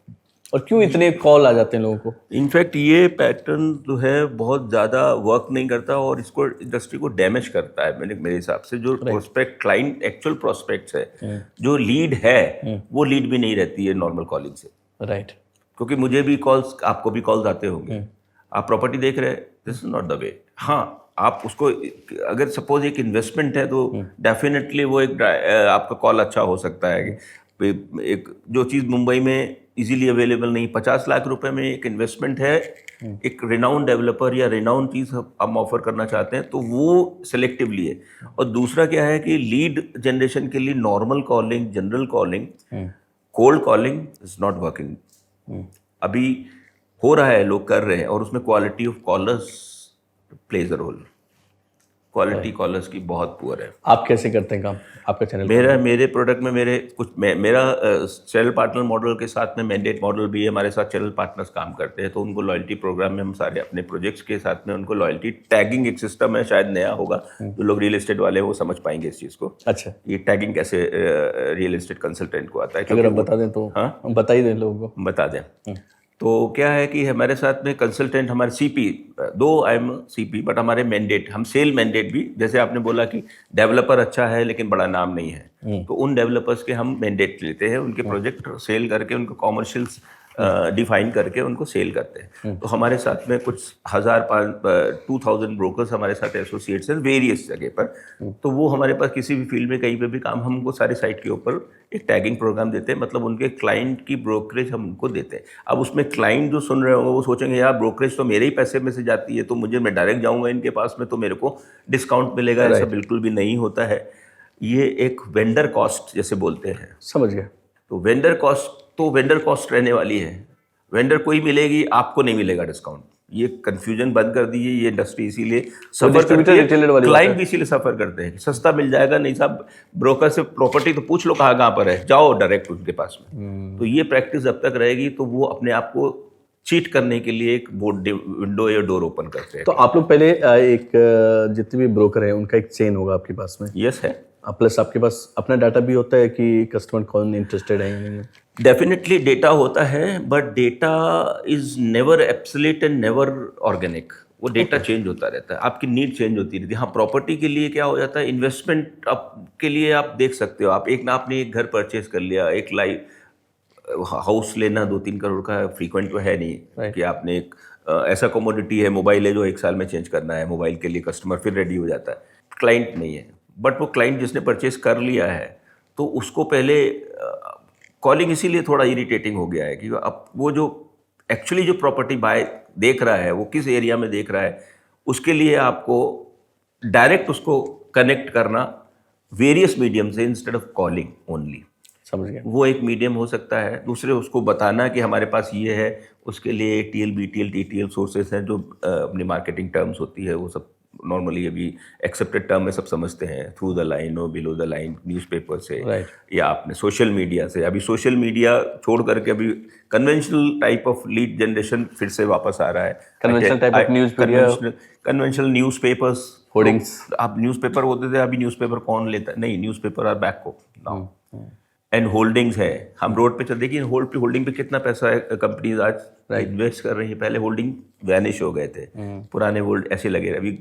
और क्यों इतने कॉल आ जाते हैं लोगों को? इनफैक्ट ये पैटर्न जो है बहुत ज़्यादा वर्क नहीं करता और इसको इंडस्ट्री को डैमेज करता है। मेरे हिसाब से जो प्रोस्पेक्ट क्लाइंट एक्चुअल प्रोस्पेक्ट्स है, जो लीड है, वो लीड भी नहीं रहती है नॉर्मल कॉलिंग से। राइट। क्योंकि मुझे भी कॉल्स, आपको भी कॉल्स आते होंगे, आप प्रॉपर्टी देख रहे हैं, this is not the way. हाँ, आप उसको अगर सपोज एक इन्वेस्टमेंट है तो डेफिनेटली वो एक आपका कॉल अच्छा हो सकता है। एक जो चीज़ मुंबई में इजीली अवेलेबल नहीं, 50 लाख रुपए में एक इन्वेस्टमेंट है, एक रिनाउंड डेवलपर या रिनाउंड चीज़ हम ऑफर करना चाहते हैं, तो वो सिलेक्टिवली है। और दूसरा क्या है कि लीड जनरेशन के लिए normal calling, general calling, cold calling is not working. अभी हो रहा है, लोग कर रहे हैं, और उसमें quality of callers plays a role. Quality callers की बहुत पुअर है। आप कैसे करते हैं काम, आपका चैनल? मेरे प्रोडक्ट में मेरा चैनल पार्टनर मॉडल के साथ में मैंडेट मॉडल भी है। हमारे साथ चैनल पार्टनर्स काम करते हैं, तो उनको लॉयल्टी प्रोग्राम में हम सारे अपने प्रोजेक्ट्स के साथ में उनको लॉयल्टी टैगिंग एक सिस्टम है, शायद नया होगा, जो लोग रियल एस्टेट वाले हैं वो समझ पाएंगे इस चीज़ को। अच्छा, ये टैगिंग कैसे रियल एस्टेट कंसल्टेंट को आता है, अगर आप बता दें तो। हाँ, बता ही दें लोगों को। बता दें। तो क्या है कि हमारे साथ में कंसल्टेंट, हमारे सीपी, दो आई एम सीपी, बट हमारे मैंडेट, हम सेल मैंडेट भी, जैसे आपने बोला कि डेवलपर अच्छा है लेकिन बड़ा नाम नहीं है, तो उन डेवलपर्स के हम मैंडेट लेते हैं, उनके प्रोजेक्ट सेल करके, उनको कॉमर्शियल्स डिफाइन करके उनको सेल करते हैं। तो हमारे साथ में कुछ 2000 ब्रोकर्स हमारे साथ एसोसिएट्स हैं वेरियस जगह पर। तो वो हमारे पास किसी भी फील्ड में कहीं पे भी काम, हमको सारी साइट के ऊपर एक टैगिंग प्रोग्राम देते हैं, मतलब उनके क्लाइंट की ब्रोकरेज हम उनको देते हैं। अब उसमें क्लाइंट जो सुन रहे होंगे वो सोचेंगे यार ब्रोकरेज तो मेरे ही पैसे में से जाती है, तो मैं डायरेक्ट जाऊँगा इनके पास में तो मेरे को डिस्काउंट मिलेगा। ऐसा बिल्कुल भी नहीं होता है। ये एक वेंडर कॉस्ट जैसे बोलते हैं। समझ गया। तो वेंडर कॉस्ट रहने वाली है। वेंडर कोई मिलेगी, आपको नहीं मिलेगा डिस्काउंट। ये कंफ्यूजन बंद कर दीजिए। ये इंडस्ट्री इसीलिए सफर करती है, क्लाइंट भी इसीलिए सफर करते हैं, सस्ता मिल जाएगा। नहीं साहब, ब्रोकर से प्रॉपर्टी तो पूछ लो कहाँ पर है, जाओ डायरेक्ट उनके पास में। तो ये प्रैक्टिस जब तक रहेगी तो वो अपने आप को चीट करने के लिए एक विंडो या डोर ओपन करते हैं। तो आप लोग पहले एक जितने भी ब्रोकर हैं उनका एक चेन होगा आपके पास में? यस है। प्लस आपके पास अपना डाटा भी होता है कि कस्टमर कौन इंटरेस्टेड है या नहीं? डेफिनेटली डेटा होता है, but data is never absolute and never organic. वो डेटा चेंज होता रहता है, आपकी नीड चेंज होती रहती है। हाँ, प्रॉपर्टी के लिए क्या हो जाता है, इन्वेस्टमेंट के लिए आप देख सकते हो, आपने एक घर परचेज कर लिया, एक लाइव हाउस लेना 2-3 करोड़ का फ्रीक्वेंट तो है नहीं कि आपने एक ऐसा कमोडिटी है, मोबाइल है जो 1 साल में चेंज करना है, मोबाइल के लिए कस्टमर फिर रेडी हो जाता है। क्लाइंट नहीं है, बट वो क्लाइंट जिसने परचेस कर लिया है तो उसको पहले कॉलिंग इसीलिए थोड़ा इरिटेटिंग हो गया है कि अब वो जो एक्चुअली जो प्रॉपर्टी बाय देख रहा है वो किस एरिया में देख रहा है, उसके लिए आपको डायरेक्ट उसको कनेक्ट करना वेरियस मीडियम से इंस्टेड ऑफ कॉलिंग ओनली। समझ गया। वो एक मीडियम हो सकता है। दूसरे उसको बताना कि हमारे पास ये है, उसके लिए ATL, BTL, TTL सोर्सेस हैं जो अपनी मार्केटिंग टर्म्स होती है, वो सब नॉर्मली अभी एक्सेप्टेड टर्म में सब समझते हैं, थ्रू द लाइन और बिलो द लाइन, न्यूज़पेपर से या आपने सोशल मीडिया से। अभी सोशल मीडिया छोड़ करके अभी conventional type of lead generation फिर से वापस आ रहा है। Conventional type of conventional newspapers, hoardings. आप न्यूज़पेपर होते थे, अभी न्यूज़पेपर कौन लेता है? नहीं, newspaper are back now. And holdings है, हम रोड पे चल देखिए होल्डिंग पे कितना पैसा है कंपनीज आज इन्वेस्ट कर रही है। पहले होल्डिंग वैनिश हो गए थे, पुराने होल्ड ऐसे लगे। अभी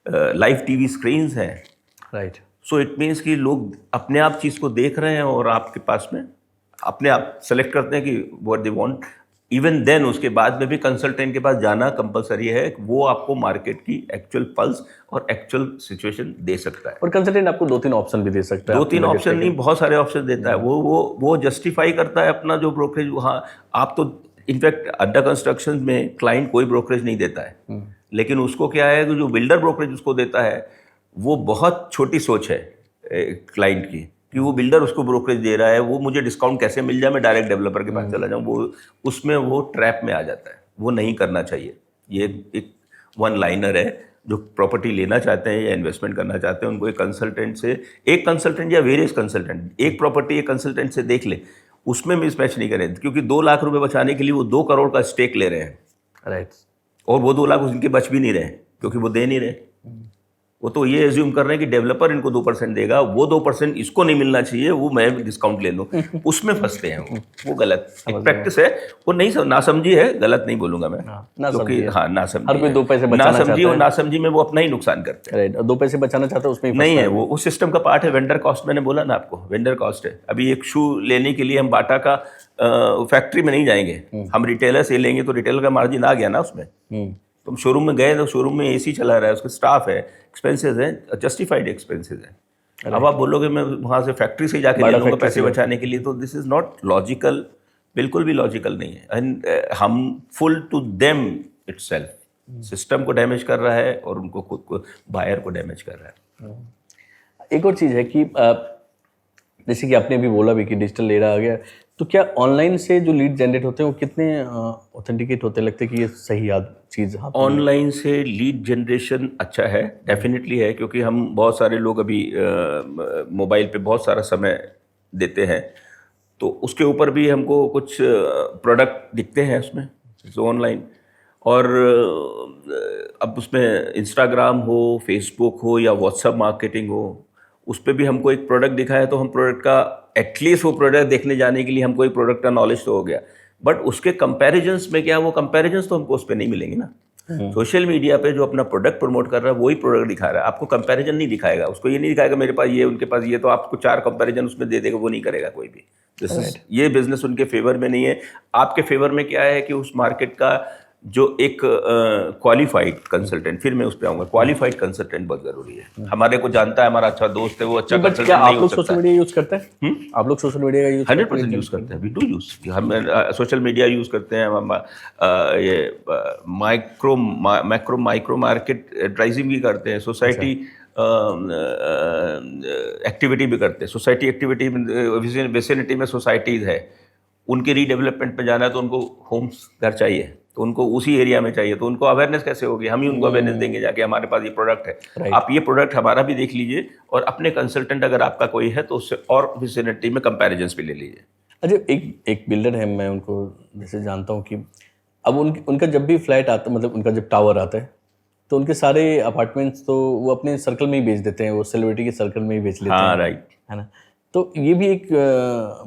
लाइव TV स्क्रीन्स हैं, राइट। सो इट मीन्स कि लोग अपने आप चीज़ को देख रहे हैं और आपके पास में अपने आप सेलेक्ट करते हैं कि what they want. Even then उसके बाद में भी कंसल्टेंट के पास जाना कंपलसरी है, वो आपको मार्केट की एक्चुअल पल्स और एक्चुअल सिचुएशन दे सकता है। और कंसल्टेंट आपको 2-3 ऑप्शन भी दे सकता है। 2-3 ऑप्शन नहीं, बहुत सारे ऑप्शन देता है। वो जस्टिफाई करता है अपना जो ब्रोकरेज। हाँ, आप तो इनफैक्ट अंडर कंस्ट्रक्शन में क्लाइंट कोई ब्रोकरेज नहीं देता है, लेकिन उसको क्या है कि जो बिल्डर ब्रोकरेज उसको देता है वो बहुत छोटी सोच है क्लाइंट की, कि वो बिल्डर उसको ब्रोकरेज दे रहा है, वो मुझे डिस्काउंट कैसे मिल जाए, मैं डायरेक्ट डेवलपर के पास चला जाऊँ। वो उसमें वो ट्रैप में आ जाता है, वो नहीं करना चाहिए। ये एक वन लाइनर है। जो प्रॉपर्टी लेना चाहते हैं या इन्वेस्टमेंट करना चाहते हैं, उनको एक कंसल्टेंट या वेरियस कंसल्टेंट, एक प्रॉपर्टी एक कंसल्टेंट से देख ले, उसमें मिसमैच नहीं करें, क्योंकि 2 लाख रुपए बचाने के लिए वो 2 करोड़ का स्टेक ले रहे हैं, राइट। और वो 2 लाख उनके बच भी नहीं रहे क्योंकि वो दे नहीं रहे। वो तो ये एज्यूम कर रहे हैं कि डेवलपर इनको 2% देगा, वो 2% इसको नहीं मिलना चाहिए, वो मैं डिस्काउंट ले लूँ। उसमें फंसते हैं वो गलत एक प्रैक्टिस है। वो नहीं ना समझी है, गलत नहीं बोलूंगा मैं, क्योंकि हाँ ना समझी, हर कोई 2 पैसे ना समझी और ना समझी में वो अपना ही नुकसान करते हैं। राइट। 2 पैसे बचाना चाहते हैं उसमें नहीं है, वो उस सिस्टम का पार्ट है। वेंडर कॉस्ट, मैंने बोला ना आपको, वेंडर कॉस्ट है। अभी एक शू लेने के लिए हम बाटा का फैक्ट्री में नहीं जाएंगे, हम रिटेलर से लेंगे तो रिटेलर का मार्जिन आ गया ना उसमें। तुम शोरूम में गए तो शोरूम में AC चला रहा है, उसका स्टाफ है, एक्सपेंसेस हैं, जस्टिफाइड एक्सपेंसेस हैं। अब आप बोलोगे मैं वहाँ से फैक्ट्री से जाके ले लूँगा पैसे बचाने के लिए, तो दिस इज नॉट लॉजिकल, बिल्कुल भी लॉजिकल नहीं है। And harmful to them itself, system को डैमेज कर रहा है और उनको खुद को, बायर को डैमेज कर रहा है। एक और चीज़ है कि जैसे कि आपने अभी बोला भी कि डिजिटल एरा आ गया, तो क्या ऑनलाइन से जो लीड जनरेट होते हैं वो कितने ऑथेंटिकेट होते लगते हैं कि ये सही चीज़? ऑनलाइन से लीड जनरेशन अच्छा है, डेफिनेटली है, क्योंकि हम बहुत सारे लोग अभी मोबाइल पे बहुत सारा समय देते हैं, तो उसके ऊपर भी हमको कुछ प्रोडक्ट दिखते हैं उसमें जो ऑनलाइन। और अब उसमें इंस्टाग्राम हो, फेसबुक हो या व्हाट्सएप मार्केटिंग हो, उस पर भी हमको एक प्रोडक्ट दिखा है, तो हम प्रोडक्ट का एटलीस्ट वो प्रोडक्ट देखने जाने के लिए हमको एक प्रोडक्ट का नॉलेज तो हो गया, बट उसके कंपैरिजन्स में क्या, वो कंपैरिजन्स तो हमको उस पर नहीं मिलेंगे ना। सोशल मीडिया पे जो अपना प्रोडक्ट प्रमोट कर रहा है वही प्रोडक्ट दिखा रहा है, आपको कंपैरिजन नहीं दिखाएगा। उसको ये नहीं दिखाएगा मेरे पास ये, उनके पास ये, तो आपको 4 कंपैरिजन उसमें दे देगा, वो नहीं करेगा कोई भी। ये बिजनेस उनके फेवर में नहीं है। आपके फेवर में क्या है कि उस मार्केट का जो एक क्वालिफाइड कंसल्टेंट, फिर मैं उस पर आऊँगा, क्वालिफाइड कंसल्टेंट बहुत जरूरी है। हमारे को जानता है, हमारा अच्छा दोस्त है, वो अच्छा कंसल्टेंट नहीं हो सकता। सोशल मीडिया यूज करते हैं? आप लोग सोशल मीडिया का यूज 100% यूज़ करते हैं। वी डू यूज़, हम सोशल मीडिया यूज़ करते हैं। हम ये माइक्रो मार्केट एडवर्टाइजिंग भी करते हैं, सोसाइटी एक्टिविटी भी करते हैं। सोसाइटी एक्टिविटी विसिनिटी में सोसाइटीज़ है, उनके रीडेवलपमेंट में जाना है तो उनको होम्स घर चाहिए, तो उनको उसी एरिया में चाहिए, तो उनको अवेयरनेस कैसे होगी? हम ही उनको अवेयरनेस देंगे जाके, हमारे पास ये प्रोडक्ट है, आप ये प्रोडक्ट हमारा भी देख लीजिए, और अपने कंसल्टेंट अगर आपका कोई है तो उससे और विसिनिटी में कंपैरिजन्स भी ले लीजिए। अच्छा, एक बिल्डर है, मैं उनको जैसे जानता हूँ कि अब उनका जब भी फ्लैट आता, मतलब उनका जब टावर आता है, तो उनके सारे अपार्टमेंट्स तो वो अपने सर्कल में ही बेच देते हैं, वो सेलिब्रिटी के सर्कल में ही बेच लेते हैं। हाँ, राइट, है ना। तो ये भी एक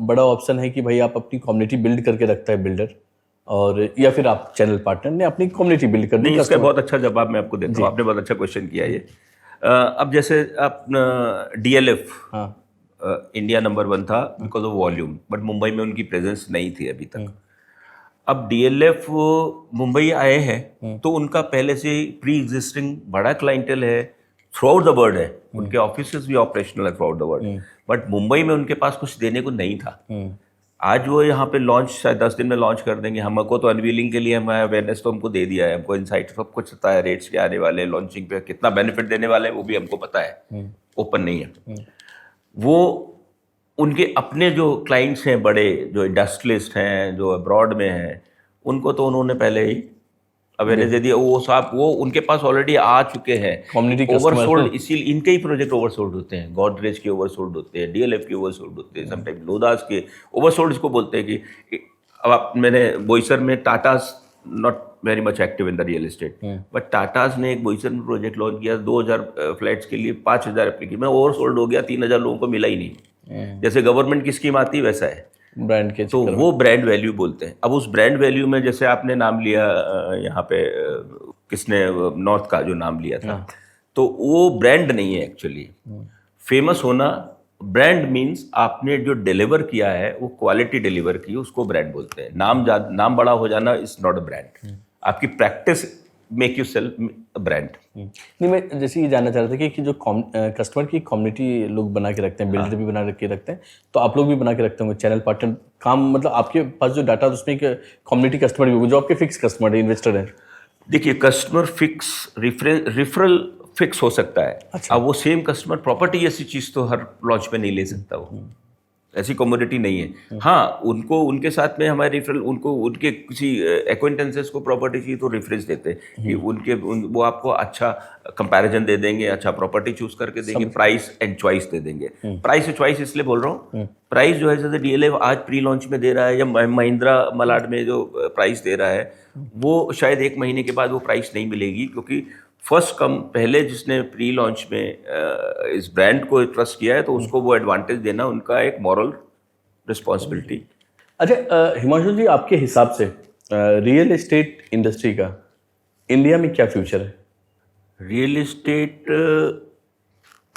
बड़ा ऑप्शन है कि भाई आप अपनी कम्युनिटी बिल्ड करके रखता है बिल्डर, और या फिर आप चैनल पार्टनर ने अपनी कम्युनिटी बिल्ड कर दी। नहीं, इसका बहुत अच्छा जवाब मैं आपको देता हूँ, आपने बहुत अच्छा क्वेश्चन किया ये। अब जैसे आप DLF, हाँ, इंडिया नंबर 1 था because of volume, but Mumbai में उनकी प्रेजेंस नहीं थी अभी तक। अब DLF मुंबई आए हैं तो उनका पहले से प्री एग्जिस्टिंग बड़ा क्लाइंटल है, थ्रू आउट द वर्ल्ड है, उनके ऑफिसेज भी ऑपरेशनल है through out the world, but Mumbai में उनके पास कुछ देने को नहीं था। आज वो यहाँ पे लॉन्च शायद 10 दिन में लॉन्च कर देंगे। हमको तो अनवीलिंग के लिए हमारा अवेयरनेस तो हमको दे दिया है, हमको इनसाइट सब कुछ पता है, रेट्स क्या आने वाले हैं, लॉन्चिंग पे कितना बेनिफिट देने वाले हैं वो भी हमको पता है, ओपन नहीं है। वो उनके अपने जो क्लाइंट्स हैं बड़े, जो इंडस्ट्रियलिस्ट हैं, जो अब्रॉड में हैं, उनको तो उन्होंने पहले ही अवेयरनेस दे दिया। वो साहब वो उनके पास ऑलरेडी आ चुके हैं, कम्युनिटी ओवरसोल्ड, इसीलिए इनके ही प्रोजेक्ट ओवरसोल्ड होते हैं, गॉडरेज के ओवरसोल्ड होते हैं, डीएलएफ के ओवरसोल्ड होते हैं, समटाइम लोदास के ओवरसोल्ड इसको बोलते हैं। कि अब आप, मैंने बोईसर में Tatas not very much active in the real estate, but Tatas ने एक बोईसर में प्रोजेक्ट लॉन्च किया 2000 फ्लैट्स के लिए, 5000 एप्लीकेशन, ओवरसोल्ड हो गया, 3000 लोगों को मिला ही नहीं। जैसे गवर्नमेंट की स्कीम आती है वैसा है ब्रांड के, तो वो ब्रांड वैल्यू बोलते हैं। अब उस ब्रांड वैल्यू में जैसे आपने नाम लिया यहाँ पे, किसने नॉर्थ का जो नाम लिया था, तो वो ब्रांड नहीं है एक्चुअली। फेमस होना, ब्रांड मीन्स आपने जो डिलीवर किया है वो क्वालिटी डिलीवर की, उसको ब्रांड बोलते हैं। नाम बड़ा हो जाना इज नॉट अ ब्रांड। आपकी practice make you self brand. नहीं, मैं जैसे ये जानना चाह रहा था कि जो कस्टमर की कम्युनिटी लोग बना के रखते हैं, बिल्डर भी बना के रखते हैं, तो आप लोग भी बना के रखते होंगे चैनल पार्टनर काम, मतलब आपके पास जो डाटा उसमें एक कम्युनिटी कस्टमर भी होगा जो आपके फिक्स कस्टमर है, इन्वेस्टर है। देखिए, कस्टमर फिक्स, रिफरल फिक्स हो सकता है। अच्छा। अब वो सेम कस्टमर प्रॉपर्टी ऐसी चीज तो हर लॉन्च में नहीं ले सकता, वो ऐसी कमोडिटी नहीं है। हाँ, उनको उनके साथ में हमारे रेफरल, उनको उनके किसी एक्वेंटेंसेस को प्रॉपर्टी चाहिए तो रेफरेंस देते हैं कि वो आपको अच्छा कंपैरिजन दे देंगे, अच्छा प्रॉपर्टी चूज करके देंगे, प्राइस एंड चॉइस दे देंगे। प्राइस और चॉइस इसलिए बोल रहा हूँ, प्राइस जो है जैसे डीएलएफ आज प्री लॉन्च में दे रहा है, या महिंद्रा मलाड में जो प्राइस दे रहा है, वो शायद 1 महीने के बाद वो प्राइस नहीं मिलेगी, क्योंकि फर्स्ट कम, पहले जिसने प्री लॉन्च में इस ब्रांड को ट्रस्ट किया है तो उसको वो एडवांटेज देना उनका एक मॉरल रिस्पॉन्सिबिलिटी। अच्छा, हिमांशु जी, आपके हिसाब से रियल एस्टेट इंडस्ट्री का इंडिया में क्या फ्यूचर है? रियल एस्टेट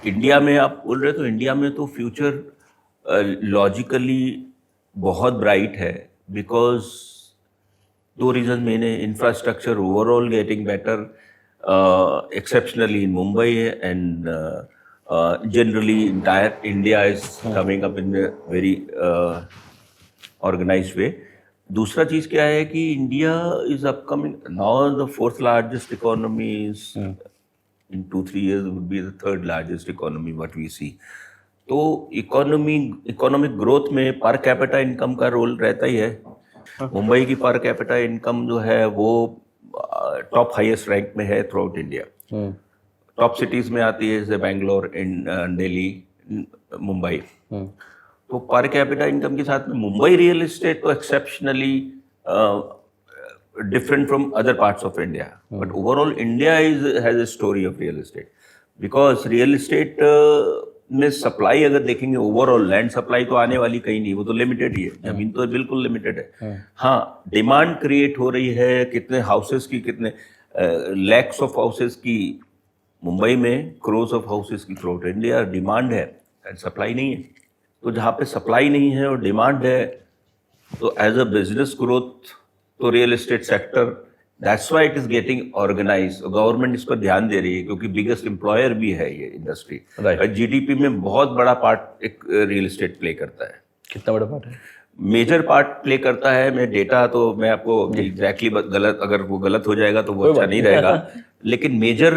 इंडिया में आप बोल रहे हो, तो इंडिया में तो फ्यूचर लॉजिकली बहुत ब्राइट है, बिकॉज 2 रीजन मेन है। Infrastructure overall getting better, exceptionally in Mumbai, and generally entire India is coming up in a very organized way. दूसरा चीज क्या है कि India is upcoming now the 4th largest economy, is in 2-3 years would be the 3rd largest economy what we see. तो economic growth में पर capita income का role रहता ही है। मुंबई की पर कैपिटा इनकम जो है वो टॉप हाईएस्ट रैंक में है through out India. Top cities में आती है जैसे बैंगलोर, दिल्ली, मुंबई। तो पर कैपिटा इनकम के साथ में मुंबई रियल एस्टेट तो exceptionally different from other parts of India, but overall India has a story of real estate, because real estate में सप्लाई अगर देखेंगे, ओवरऑल लैंड सप्लाई तो आने वाली कहीं नहीं, वो तो लिमिटेड ही है, जमीन तो बिल्कुल लिमिटेड है। हाँ, डिमांड क्रिएट हो रही है, कितने हाउसेस की, कितने लैक्स ऑफ हाउसेस की मुंबई में, क्रोर्स ऑफ हाउसेस की थ्रू आउट इंडिया डिमांड है एंड सप्लाई नहीं है। तो जहाँ पे सप्लाई नहीं है और डिमांड है, तो एज अ बिजनेस ग्रोथ तो real estate sector, that's why it is getting organise. Government इस पर ध्यान दे रही है, क्योंकि बिगेस्ट एम्प्लॉयर भी है ये इंडस्ट्री। जीडीपी में बहुत बड़ा पार्ट एक रियल एस्टेट प्ले करता है। कितना बड़ा पार्ट है? मेजर पार्ट प्ले करता है। मैं डेटा तो मैं आपको एग्जैक्टली गलत, अगर वो गलत हो जाएगा तो वो अच्छा नहीं रहेगा, लेकिन मेजर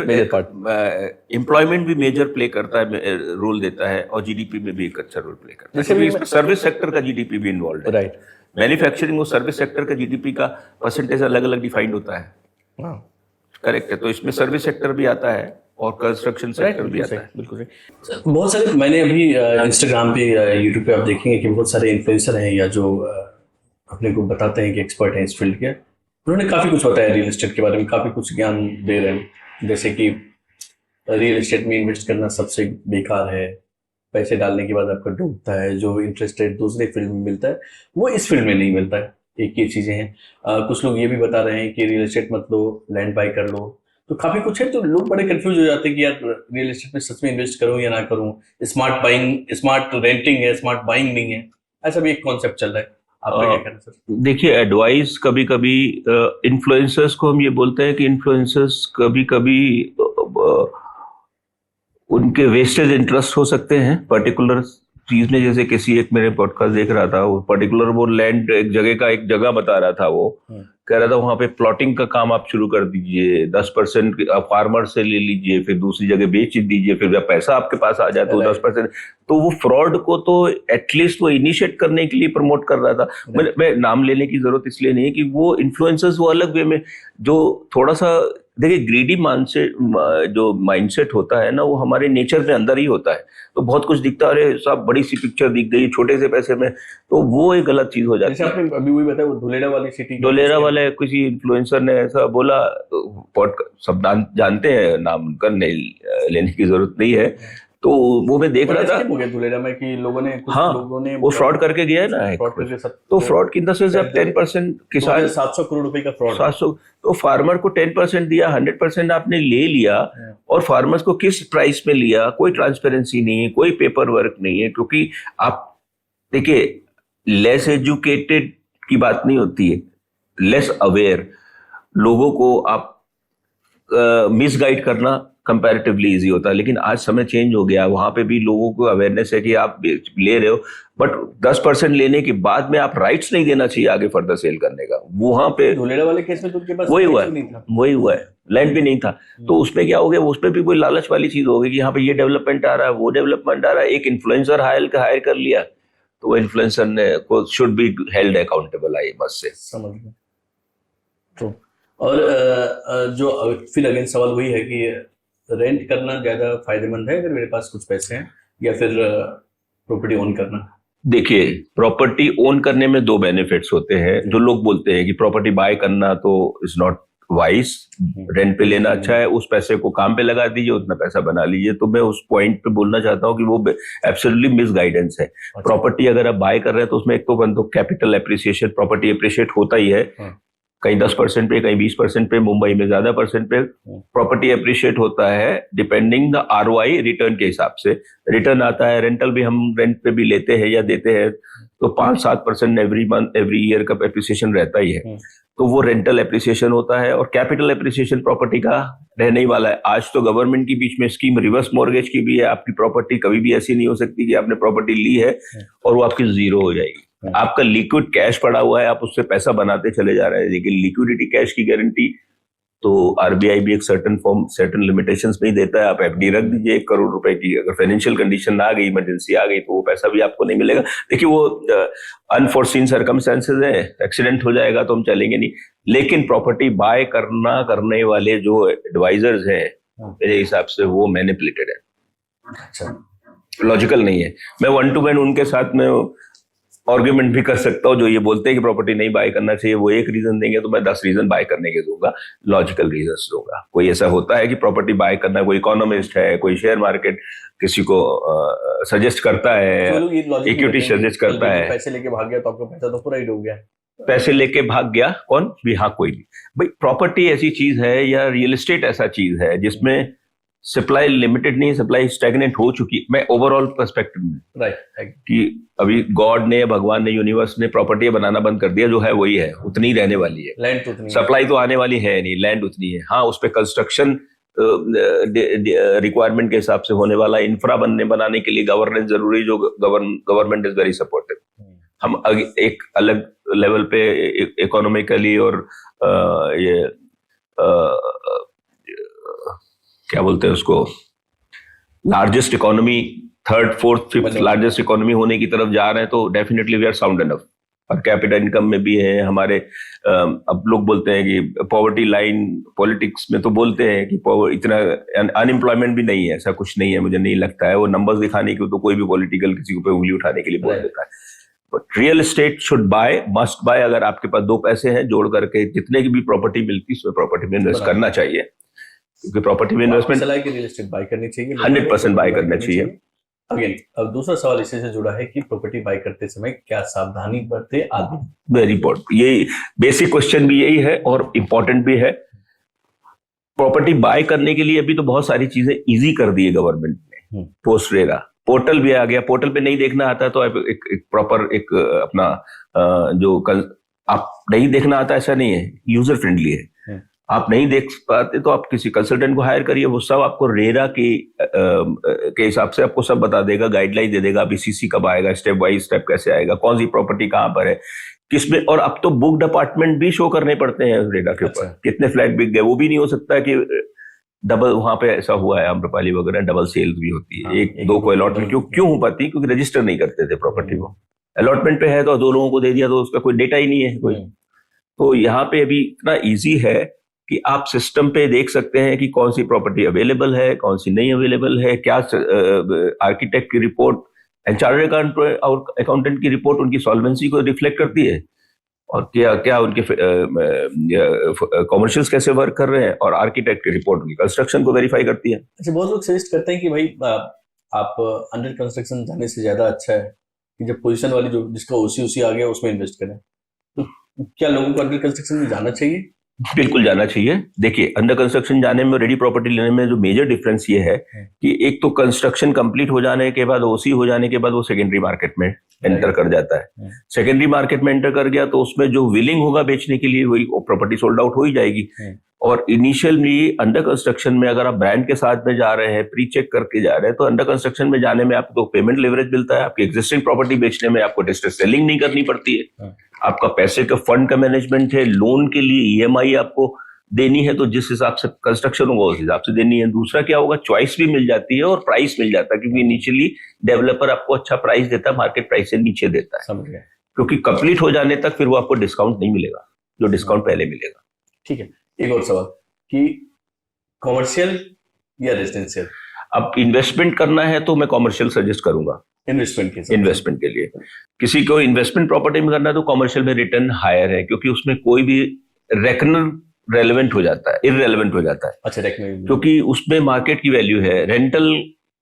एम्प्लॉयमेंट भी मेजर प्ले करता है, रोल देता है, और जीडीपी में भी एक अच्छा रोल प्ले करता है। जैसे सर्विस सेक्टर का जीडीपी भी इन्वॉल्व है। राइट। मैन्युफैक्चरिंग और सर्विस सेक्टर का जीडीपी का परसेंटेज अलग अलग डिफाइंड होता है। करेक्ट है। तो इसमें सर्विस सेक्टर भी आता है और कंस्ट्रक्शन सेक्टर भी आता है। बिल्कुल सही। बहुत सारे, मैंने अभी इंस्टाग्राम पे, यूट्यूब पे आप देखेंगे कि बहुत सारे इन्फ्लुएंसर हैं या जो अपने को बताते हैं कि एक्सपर्ट हैं इस फील्ड के, उन्होंने काफ़ी कुछ बताया रियल एस्टेट के बारे में, काफ़ी कुछ ज्ञान दे रहे हैं, जैसे कि रियल एस्टेट में इन्वेस्ट करना सबसे बेकार है, पैसे डालने के बाद आपका डूबता है, जो इंटरेस्ट रेट दूसरे फील्ड में मिलता है वो इस फील्ड में नहीं मिलता है। एक ये चीज़ें हैं। कुछ लोग ये भी बता रहे हैं कि रियल एस्टेट मत लो, लैंड बाई कर लो, तो काफ़ी कुछ है। तो लोग बड़े कंफ्यूज हो जाते हैं कि यार रियल एस्टेट में सच में इन्वेस्ट करूं या ना करूं, स्मार्ट बाइंग, स्मार्ट रेंटिंग है, स्मार्ट बाइंग नहीं है, ऐसा भी एक कॉन्सेप्ट चल रहा है। आपका क्या कहना सर? देखिए, एडवाइस कभी कभी इन्फ्लुएंसर्स को हम ये बोलते हैं कि इन्फ्लुएंसर्स कभी कभी उनके वेस्टेज इंटरेस्ट हो सकते हैं पर्टिकुलर चीज में। जैसे किसी एक मेरे पॉडकास्ट देख रहा था, वो पर्टिकुलर वो लैंड एक जगह बता रहा था, वो कह रहा था वहां पे प्लॉटिंग का काम आप शुरू कर दीजिए, 10% आप फार्मर से ले लीजिए, फिर दूसरी जगह बेच दीजिए, फिर जब पैसा आपके पास आ जाए तो 10%। तो वो फ्रॉड को तो एटलीस्ट वो इनिशिएट करने के लिए प्रमोट कर रहा था। मैं नाम लेने की जरूरत इसलिए नहीं है कि वो इन्फ्लुएंसर्स वो अलग वे में, जो थोड़ा सा देखिए ग्रीडी जो माइंडसेट होता है ना, वो हमारे नेचर में अंदर ही होता है। तो बहुत कुछ दिखता है, अरे सब बड़ी सी पिक्चर दिख गई छोटे से पैसे में, तो वो एक गलत चीज हो जाती है। जैसे आपने अभी वही बताया, वो धुलेरा वाली सिटी, धुलेरा वाले किसी इन्फ्लुएंसर ने ऐसा बोला, सब जानते हैं, नाम उनका नहीं लेने की जरूरत नहीं है। तो वो मैं देख रहा था धुलेरा में कि लोगों ने वो फ्रॉड करके गया है ना, तो फ्रॉड की तरह से 10% किसान 700 करोड़ रुपए का फ्रॉड, 700, तो फार्मर को 10% दिया, 100% आपने ले लिया। और फार्मर्स को किस प्राइस में लिया, कोई ट्रांसपेरेंसी नहीं है, कोई पेपर वर्क नहीं है। क्योंकि आप देखिए, लेस एजुकेटेड की बात नहीं होती है, लेस अवेयर लोगों को आप मिसगाइड करना कंपैरेटिवली इजी होता है। लेकिन आज समय चेंज हो गया, वहां पे भी लोगों को अवेयरनेस है कि आप ले रहे हो, बट 10% लेने के बाद में आप राइट्स नहीं देना चाहिए आगे फर्दर सेल करने का। वहां पे धुलेरा वाले केस में तो उनके पास वही हुआ है, लैंड भी नहीं था। तो उसमें क्या हो गया, उसमें भी कोई लालच वाली चीज हो गई कि यहाँ पे ये डेवलपमेंट आ रहा है, वो डेवलपमेंट आ रहा है, एक इन्फ्लुएंसर हायर कर लिया, तो वो इन्फ्लुएंसर ने को शुड बी हेल्ड अकाउंटेबल, आई बस से समझ गया। तो और जो फिर अगेन सवाल वही है कि रेंट करना ज्यादा फायदेमंद है अगर मेरे पास कुछ पैसे हैं, या फिर प्रॉपर्टी ओन करना? देखिए, प्रॉपर्टी ओन करने में 2 बेनिफिट्स होते हैं। जो लोग बोलते हैं कि प्रॉपर्टी बाय करना तो इज नॉट वाइज, रेंट पे लेना अच्छा है, उस पैसे को काम पे लगा दीजिए, उतना पैसा बना लीजिए। तो मैं उस पॉइंट पे बोलना चाहता हूँ कि वो एब्सोल्युटली मिस गाइडेंस है। प्रॉपर्टी अगर आप बाय कर रहे हैं तो उसमें एक तो कैपिटल एप्रिसिएशन, प्रॉपर्टी एप्रिशिएट होता ही है, कहीं 10% पे, कहीं 20% पे, मुंबई में ज्यादा परसेंट पे प्रॉपर्टी एप्रिशिएट होता है, डिपेंडिंग द ROI रिटर्न के हिसाब से। रिटर्न आता है, रेंटल भी हम रेंट पे भी लेते हैं या देते हैं, तो 5-7% एवरी मंथ एवरी ईयर का एप्रिसिएशन रहता ही है। तो वो रेंटल एप्रिसिएशन होता है। और कैपिटल एप्रिसिएशन प्रॉपर्टी का रहने ही वाला है। आज तो गवर्नमेंट की बीच में स्कीम रिवर्स मॉर्गेज की भी है। आपकी प्रॉपर्टी कभी भी ऐसी नहीं हो सकती कि आपने प्रॉपर्टी ली है और वो आपकी जीरो हो जाएगी। आपका लिक्विड कैश पड़ा हुआ है, आप उससे पैसा बनाते चले जा रहे हैं, लेकिन लिक्विडिटी कैश की गारंटी तो RBI भी एक सर्टेन लिमिटेशंस में ही देता है। आप FD रख दीजिए 1 करोड़ रुपए की, अगर फाइनेंशियल कंडीशन आ गई, इमरजेंसी आ गई, तो वो पैसा भी आपको नहीं मिलेगा। देखिए, वो अनफोर्सीन सर्कमस्टेंसेस है, एक्सीडेंट हो जाएगा तो हम चलेंगे नहीं। लेकिन प्रॉपर्टी बाय करने वाले जो एडवाइजर्स हैं, मेरे हिसाब से वो मैनिपुलेटेड है, अच्छा, लॉजिकल नहीं है। मैं 1 to 1 उनके साथ में आर्ग्यूमेंट भी कर सकता हूँ। जो ये बोलते हैं कि प्रॉपर्टी नहीं बाय करना चाहिए, वो एक रीजन देंगे तो मैं 10 रीजन बाय करने के दूंगा, लॉजिकल रीजंस दूंगा। कोई ऐसा होता है कि प्रॉपर्टी बाय करना, कोई इकोनॉमिस्ट है, कोई शेयर मार्केट किसी को सजेस्ट करता है, इक्विटी सजेस्ट करता है, पैसे लेके भाग गया तो आपका पैसा तो पूरा ही डूब गया। पैसे लेके भाग गया कौन भी? हाँ, कोई भी। भाई, प्रॉपर्टी ऐसी चीज है या रियल एस्टेट ऐसा चीज है जिसमें सप्लाई लिमिटेड नहीं, सप्लाई स्टैग्नेंट हो चुकी। मैं ओवरऑल पर्सपेक्टिव में, राइट, कि अभी गॉड ने, भगवान ने, यूनिवर्स ने प्रॉपर्टी बनाना बंद कर दिया, जो है वही है, उतनी रहने वाली है। लैंड तो उतनी, सप्लाई तो आने वाली है नहीं, लैंड उतनी है। हाँ, उस पर कंस्ट्रक्शन रिक्वायरमेंट के हिसाब से होने वाला, इंफ्रा बनाने के लिए गवर्नेंस जरूरी, जो गवर्नमेंट इज वेरी सपोर्टिव। हम एक अलग लेवल पे इकोनॉमिकली और ये क्या बोलते हैं उसको, largest economy, 3rd, 4th, 5th largest economy होने की तरफ जा रहे हैं, तो definitely we are sound enough. Per capita income में भी है हमारे। अब लोग बोलते हैं कि पॉवर्टी लाइन, पॉलिटिक्स में तो बोलते हैं कि इतना अनएम्प्लॉयमेंट भी नहीं है, ऐसा कुछ नहीं है, मुझे नहीं लगता है। वो नंबर्स दिखाने के तो कोई भी पॉलिटिकल किसी को उंगली उठाने के लिए बोल देता है। But real estate should buy, must buy. अगर आपके पास 2 पैसे हैं, जोड़ करके जितने की भी प्रॉपर्टी मिलती है उसमें प्रॉपर्टी में इन्वेस्ट करना चाहिए, क्योंकि प्रॉपर्टी में इन्वेस्टमेंट सलाह की रियल एस्टेट बाय करनी चाहिए, 100% बाय करना चाहिए। अगेन, अब दूसरा सवाल इसी से जुड़ा है कि प्रॉपर्टी बाय करते समय क्या सावधानी बरते आदमी? वेरी इंपॉर्टेंट, ये बेसिक क्वेश्चन भी यही है और इम्पोर्टेंट भी है। प्रॉपर्टी बाय करने के लिए अभी तो बहुत सारी चीजें इजी कर दी है गवर्नमेंट ने। पोस्ट रेरा पोर्टल भी आ गया। पोर्टल पे नहीं देखना आता तो एक प्रॉपर एक अपना जो आप नहीं देखना आता ऐसा नहीं है, यूजर फ्रेंडली है। आप नहीं देख पाते तो आप किसी कंसल्टेंट को हायर करिए, वो सब आपको रेरा के हिसाब से आपको सब बता देगा, गाइडलाइन दे देगा, बीसीसी कब आएगा, स्टेप बाय स्टेप कैसे आएगा, कौन सी प्रॉपर्टी कहाँ पर है, किसमें। और अब तो बुक्ड अपार्टमेंट भी शो करने पड़ते हैं रेरा के ऊपर। अच्छा। कितने फ्लैट बिक गए, वो भी नहीं हो सकता कि डबल, वहां पे ऐसा हुआ है आम्रपाली वगैरह, डबल सेल्स भी होती है। हाँ, एक एक दो दो को अलॉटमेंट क्यों हो पाती, क्योंकि रजिस्टर नहीं करते थे प्रॉपर्टी को। अलॉटमेंट पे है तो दो लोगों को दे दिया तो उसका कोई डेटा ही नहीं है कोई। तो यहाँ पे अभी इतना इजी है कि आप सिस्टम पे देख सकते हैं कि कौन सी प्रॉपर्टी अवेलेबल है, कौन सी नहीं अवेलेबल है, क्या आर्किटेक्ट की रिपोर्ट एंड चार्टर्ड अकाउंटेंट की रिपोर्ट उनकी सॉल्वेंसी को रिफ्लेक्ट करती है, और क्या क्या उनके कॉमर्शियल्स कैसे वर्क कर रहे हैं, और आर्किटेक्ट की रिपोर्ट उनकी कंस्ट्रक्शन को वेरीफाई करती है। अच्छा, बहुत लोग सजेस्ट करते हैं कि भाई आप अंडर कंस्ट्रक्शन जाने से ज्यादा अच्छा है कि जब पोजीशन वाली जो जिसका ओसी आ गया उसमें इन्वेस्ट करें। तो क्या लोगों को अंडर कंस्ट्रक्शन में जाना चाहिए? बिल्कुल जाना चाहिए। देखिए, अंडर कंस्ट्रक्शन जाने में, रेडी प्रॉपर्टी लेने में जो मेजर डिफरेंस ये है कि एक तो कंस्ट्रक्शन कंप्लीट हो जाने के बाद, ओसी हो जाने के बाद वो सेकेंडरी मार्केट में एंटर कर जाता है। सेकेंडरी मार्केट में एंटर कर गया तो उसमें जो विलिंग होगा बेचने के लिए वही प्रॉपर्टी सोल्ड आउट हो ही जाएगी। और इनिशियली अंडर कंस्ट्रक्शन में अगर आप ब्रांड के साथ में जा रहे हैं, प्री चेक करके जा रहे हैं, तो अंडर कंस्ट्रक्शन में जाने में आपको पेमेंट लेवरेज मिलता है, आपकी एग्जिस्टिंग प्रॉपर्टी बेचने में आपको डिस्ट्रेस सेलिंग नहीं करनी पड़ती है, आपका पैसे का फंड का मैनेजमेंट है, लोन के लिए ईएमआई आपको देनी है तो जिस हिसाब से कंस्ट्रक्शन होगा उस हिसाब से देनी है। दूसरा क्या होगा, चॉइस भी मिल जाती है और प्राइस मिल जाता है, क्योंकि इनिशियली डेवलपर आपको अच्छा प्राइस देता है, मार्केट प्राइस से नीचे देता है। समझ गया। क्योंकि कंप्लीट हो जाने तक फिर वो आपको डिस्काउंट नहीं मिलेगा जो डिस्काउंट पहले मिलेगा। ठीक है, एक और सवाल कि कॉमर्शियल या रेजिडेंशियल? अब इन्वेस्टमेंट करना है तो मैं कॉमर्शियल सजेस्ट करूंगा इन्वेस्टमेंट के लिए। किसी को इन्वेस्टमेंट प्रॉपर्टी में करना है तो कॉमर्शियल में रिटर्न हायर है, क्योंकि उसमें कोई भी रेकनर रेलेवेंट हो जाता है, इररेलेवेंट हो जाता है। अच्छा, क्योंकि उसमें मार्केट की वैल्यू है, रेंटल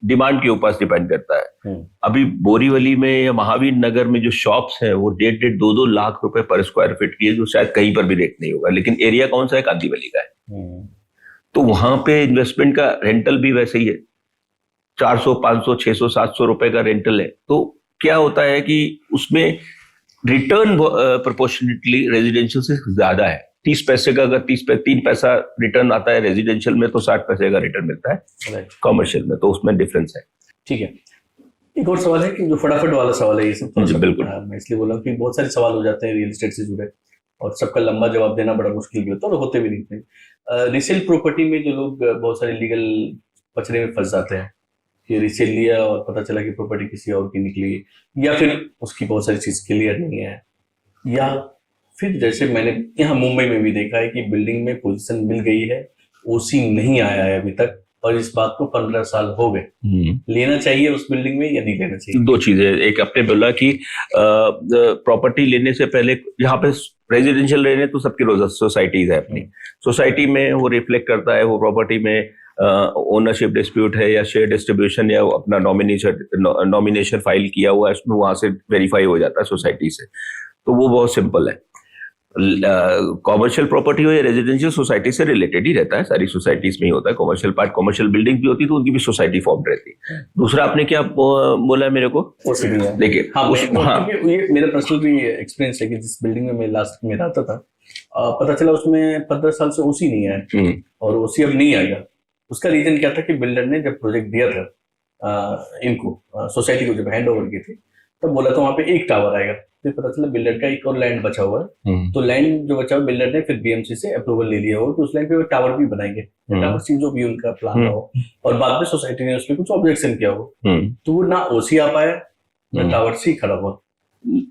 डिमांड के ऊपर डिपेंड करता है। अभी बोरीवली में या महावीर नगर में जो शॉप्स हैं वो 1.5-2 लाख रुपए पर स्क्वायर फीट की है, जो शायद कहीं पर भी रेट नहीं होगा। लेकिन एरिया कौन सा है, कांदीवली का है। तो वहां पे इन्वेस्टमेंट का रेंटल भी वैसे ही है, 400, 500, 600, 700 रुपए का रेंटल है। तो क्या होता है कि उसमें रिटर्न प्रोपोर्शनेटली रेजिडेंशियल से ज्यादा है। 30 पैसे का अगर 3 पैसा रिटर्न आता है रेजिडेंशियल में, तो 60 पैसे का रिटर्न मिलता है कॉमर्शियल में। तो उसमें डिफरेंस है। ठीक है, एक और सवाल है कि जो फटाफट वाला सवाल है, ये सब बिल्कुल मैं इसलिए बोला कि बहुत सारे सवाल हो जाते हैं रियल एस्टेट से जुड़े और सबका लंबा जवाब देना बड़ा मुश्किल भी होता है और होते भी नहीं। रीसेल प्रॉपर्टी में जो लोग बहुत सारे लीगल पचड़े में फंस जाते हैं कि रीसेल लिया और पता चला कि प्रॉपर्टी किसी और की निकली, या फिर उसकी बहुत सारी चीज क्लियर नहीं है, या फिर जैसे मैंने यहाँ मुंबई में भी देखा है कि बिल्डिंग में पोजीशन मिल गई है, ओसी नहीं आया है अभी तक, और इस बात को 15 साल हो गए। लेना चाहिए उस बिल्डिंग में या नहीं लेना चाहिए? दो चीजें, एक आपने बोला कि प्रॉपर्टी लेने से पहले, यहाँ पे रेजिडेंशियल लेने तो सबकी सोसाइटीज है अपनी, सोसाइटी में वो रिफ्लेक्ट करता है वो प्रॉपर्टी में ओनरशिप डिस्प्यूट है या शेयर डिस्ट्रीब्यूशन या अपना नॉमिनेशन फाइल किया हुआ है, उसमें वहां से वेरीफाई हो जाता है सोसाइटी से। तो वो बहुत सिंपल है। कॉमर्शियल प्रॉपर्टी हो या रेजिडेंशियल, सोसाइटी से रिलेटेड ही रहता है, सारी सोसाइटीज में ही होता है। कॉमर्शियल पार्ट, कॉमर्शियल बिल्डिंग भी होती है तो उनकी भी सोसाइटी फॉर्म रहती है। दूसरा आपने क्या बोला है मेरे को? देखिए, ये मेरा पर्सनल भी एक्सपीरियंस है कि जिस बिल्डिंग में मैं लास्ट में रहता था, पता चला उसमें 15 साल से ओसी नहीं आया और ओसी अब नहीं आएगा। उसका रीजन क्या था कि बिल्डर ने जब प्रोजेक्ट दिया था इनको, सोसाइटी को जब हैंड ओवर की थी, तब बोला था वहां पे एक टावर आएगा। फिर पता चला बिल्डर का एक और लैंड बचा हुआ है, तो लैंड जो बचा हुआ बिल्डर ने फिर बीएमसी से अप्रूवल ले लिया हो कि उस लैंड पे वो टावर भी बनाएंगे, टावर सी जो भी उनका प्लान हो, और बाद में सोसाइटी ने उसमें कुछ ऑब्जेक्शन किया हो, तो वो ना ओसी आ पाया ना टावर सी खड़ा हुआ।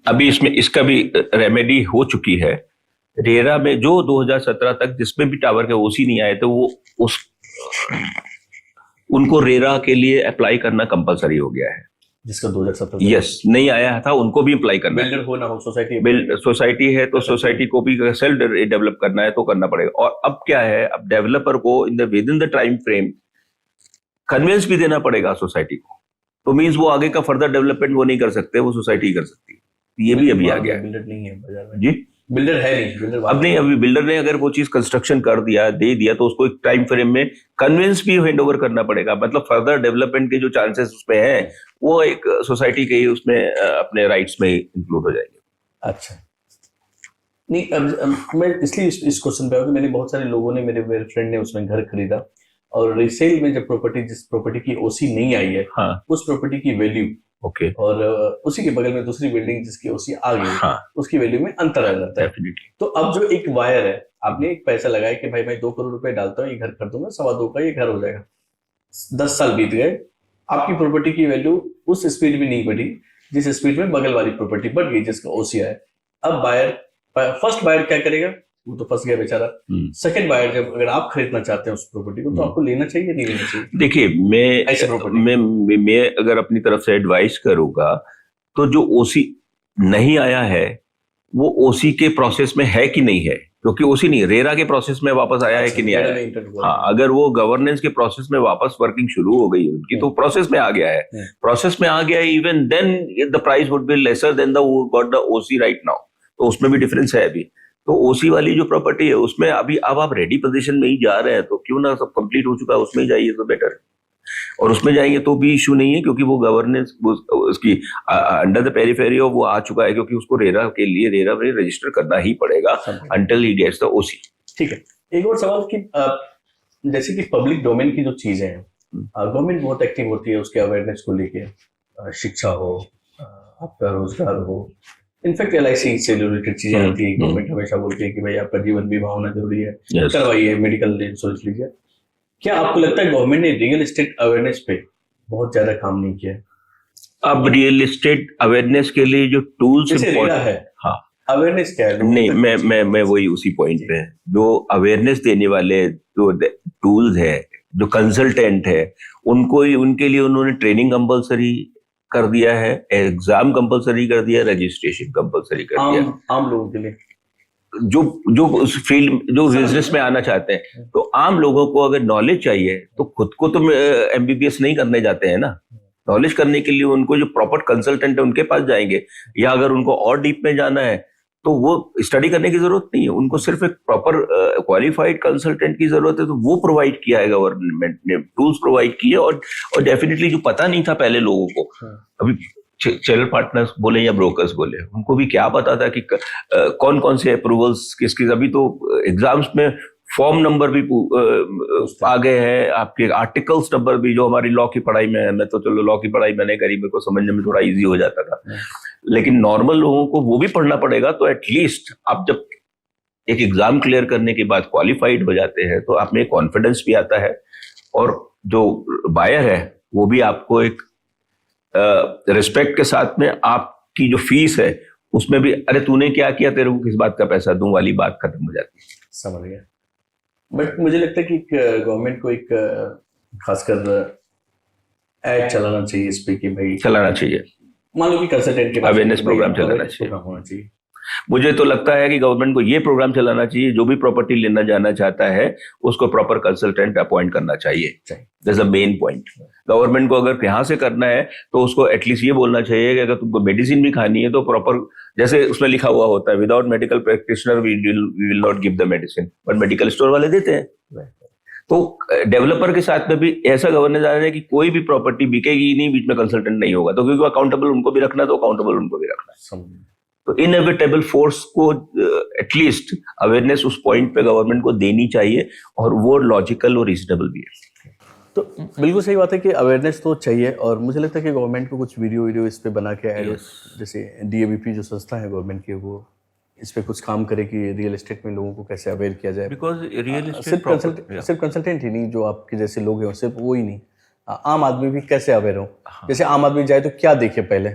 अभी इसमें इसका भी रेमेडी हो चुकी है। रेरा में जो 2017 तक जिसमें भी टावर के ओसी नहीं आए थे, वो उनको रेरा के लिए अप्लाई करना कंपलसरी हो गया है। जिसका 2017 यस नहीं आया था उनको भी अप्लाई करना है। बिल्डर हो ना हो, सोसाइटी है तो सोसाइटी को भी सेल्फ डेवलप करना है तो करना पड़ेगा। और अब क्या है, अब डेवलपर को with in the time frame convince भी देना पड़ेगा सोसाइटी को। तो मींस वो आगे का फर्दर डेवलपमेंट वो नहीं कर सकते, वो सोसाइटी कर सकती है। ये भी अभी आ गया। बिल्डर नहीं है बाजार में जी, बिल्डर है नहीं, अब नहीं। अभी बिल्डर ने अगर वो चीज कंस्ट्रक्शन कर दिया, दे दिया, तो उसको एक टाइम फ्रेम में कन्विंस भी हैंड ओवर करना पड़ेगा। मतलब फर्दर डेवलपमेंट के जो चांसेस उसमें हैं वो एक सोसाइटी के ही उसमें अपने राइट्स में इंक्लूड हो जाएंगे। अच्छा, नहीं, अब मैं इसलिए इस क्वेश्चन पे आया कि मैंने बहुत सारे लोगों ने, मेरे मेरे फ्रेंड ने उसमें घर खरीदा, और रिसेल में जब जिस प्रॉपर्टी की ओसी नहीं आई है, हाँ, उस प्रॉपर्टी की वैल्यू ओके, और उसी के बगल में दूसरी बिल्डिंग जिसकी ओसी आ गई, हाँ, उसकी वैल्यू में अंतर आ जाता है। डेफिनेटली, तो अब जो एक वायर है, आपने एक पैसा लगाया कि भाई मैं 2 करोड़ रुपए डालता हूँ, ये घर खरीदूंगा, 2.25 का ये घर हो जाएगा। 10 साल बीत गए, आपकी प्रॉपर्टी की वैल्यू उस स्पीड में नहीं बढ़ी जिस स्पीड में बगल वाली प्रॉपर्टी बढ़ गई जिसका ओसी है। अब बायर, फर्स्ट बायर क्या करेगा? वो तो फंस गया बेचारा। सेकंड बायर, जब अगर आप खरीदना चाहते हैं उस प्रॉपर्टी को, तो आपको लेना चाहिए, नहीं लेना चाहिए? देखिए, ऐसे प्रॉपर्टी मैं अगर अपनी तरफ से एडवाइस करूंगा, तो जो ओसी नहीं आया है वो ओसी के प्रोसेस में है कि नहीं है, क्योंकि ओसी नहीं, रेरा के प्रोसेस में वापस आया है कि नहीं आया है। हाँ, अगर वो गवर्नेंस के प्रोसेस में वापस वर्किंग शुरू हो गई उनकी, तो प्रोसेस में आ गया है, प्रोसेस में आ गया है, even then the price would be lesser than the got the OC right now. तो उसमें भी डिफरेंस है अभी। तो ओसी वाली जो प्रॉपर्टी है उसमें अभी अब आप रेडी पोजीशन में ही जा रहे हैं, तो क्यों ना, सब कंप्लीट हो चुका है उसमें ही जाइए तो बेटर है। और उसमें जाएंगे तो भी इशू नहीं है, क्योंकि वो गवर्नेंस उसकी अंडर द पेरिफेरी ऑफ वो आ चुका है, क्योंकि उसको रेरा के लिए रेरा में रजिस्टर करना ही पड़ेगा अंटिल ही गेट्स द ओसी। ठीक है, एक और सवाल कि जैसे कि पब्लिक डोमेन की जो चीजें हैं, गवर्नमेंट बहुत एक्टिव होती है उसके अवेयरनेस को लेके, शिक्षा हो, आपका रोजगार हो, इनफैक्ट LIC से रिलेटेड चीजें आती है। गवर्नमेंट हमेशा बोलती है कि भाई आपका जीवन बीमा होना जरूरी है, करवाइए, मेडिकल इंश्योरेंस लीजिए। क्या आपको लगता है गवर्नमेंट ने रियल एस्टेट अवेयरनेस पे बहुत ज्यादा काम नहीं किया? अब रियल एस्टेट अवेयरनेस के लिए जो टूल्स है, हाँ, अवेयरनेस क्या है? नहीं, मैं वही उसी पॉइंट पे, जो अवेयरनेस देने वाले जो टूल्स है, जो कंसल्टेंट है, उनके लिए उन्होंने ट्रेनिंग कंपलसरी कर दिया है, एग्जाम कंपलसरी कर दिया है, रजिस्ट्रेशन कंपलसरी कर दिया है आम लोगों के लिए, जो उस फील्ड, जो बिजनेस में आना चाहते हैं। तो आम लोगों को अगर नॉलेज चाहिए, तो खुद को तो MBBS नहीं करने जाते हैं ना, नॉलेज करने के लिए उनको जो प्रॉपर कंसल्टेंट है उनके पास जाएंगे, या अगर उनको और डीप में जाना है तो वो स्टडी करने की जरूरत नहीं है, उनको सिर्फ एक प्रॉपर क्वालिफाइड कंसल्टेंट की जरूरत है। तो वो प्रोवाइड किया है, गवर्नमेंट ने टूल्स प्रोवाइड किए। और डेफिनेटली जो पता नहीं था पहले लोगों को, अभी चैनल पार्टनर्स बोले या ब्रोकर्स बोले, उनको भी क्या पता था कि कौन कौन से अप्रूवल्स किसके। अभी तो एग्जाम्स में फॉर्म नंबर भी आ गए हैं, आपके आर्टिकल्स नंबर भी, जो हमारी लॉ की पढ़ाई में है। मैं तो चलो लॉ की पढ़ाई मैंने करी, मेरे को समझने में थोड़ा इजी हो जाता था, लेकिन नॉर्मल लोगों को वो भी पढ़ना पड़ेगा। तो एटलीस्ट आप जब एक एग्जाम क्लियर करने के बाद क्वालिफाइड हो जाते हैं, तो आप में कॉन्फिडेंस भी आता है, और जो बायर है वो भी आपको एक रिस्पेक्ट के साथ में आपकी जो फीस है उसमें भी, अरे तूने क्या किया, तेरे को किस बात का पैसा दूं वाली बात खत्म हो जाती है। समझ गया। बट मुझे लगता है कि गवर्नमेंट को एक खासकर ऐड चलाना चाहिए इस पे, कि भाई चलाना चाहिए, मान लो कि कंसल्टेंट के अवेयरनेस प्रोग्राम चलाना चाहिए। मुझे तो लगता है कि गवर्नमेंट को ये प्रोग्राम चलाना चाहिए, जो भी प्रॉपर्टी लेना जाना चाहता है उसको प्रॉपर कंसल्टेंट अपॉइंट करना चाहिए। That's the main point. Government को अगर यहाँ से करना है तो उसको एटलीस्ट ये बोलना चाहिए कि अगर तुमको मेडिसिन भी खानी है तो प्रॉपर, जैसे उसमें लिखा हुआ होता है, without medical practitioner we will not give the medicine, but medical store वाले देते हैं। तो डेवलपर के साथ में भी ऐसा गवर्नेंस आ रहा है कि कोई भी प्रॉपर्टी बिकेगी नहीं, बीच में कंसल्टेंट नहीं होगा। तो क्योंकि अकाउंटेबल उनको भी रखना, तो अकाउंटेबल उनको भी रखना। तो इनएविटेबल फोर्स को एटलीस्ट अवेयरनेस उस पॉइंट पे गवर्नमेंट को देनी चाहिए, और वो लॉजिकल और रीजनेबल भी है। तो बिल्कुल सही बात है कि अवेयरनेस तो चाहिए, और मुझे लगता है कि गवर्नमेंट को कुछ वीडियो इस पे बना के ऐड, जैसे DABP जो संस्था है गवर्नमेंट की, वो इस पे कुछ काम करे कि रियल एस्टेट में लोगों को कैसे अवेयर किया जाए। बिकॉज रियल एस्टेट सिर्फ कंसल्टेंट ही नहीं, जो आपके जैसे लोग हैं सिर्फ वो ही नहीं, आम आदमी भी कैसे अवेयर हो। जैसे आम आदमी जाए तो क्या देखे, पहले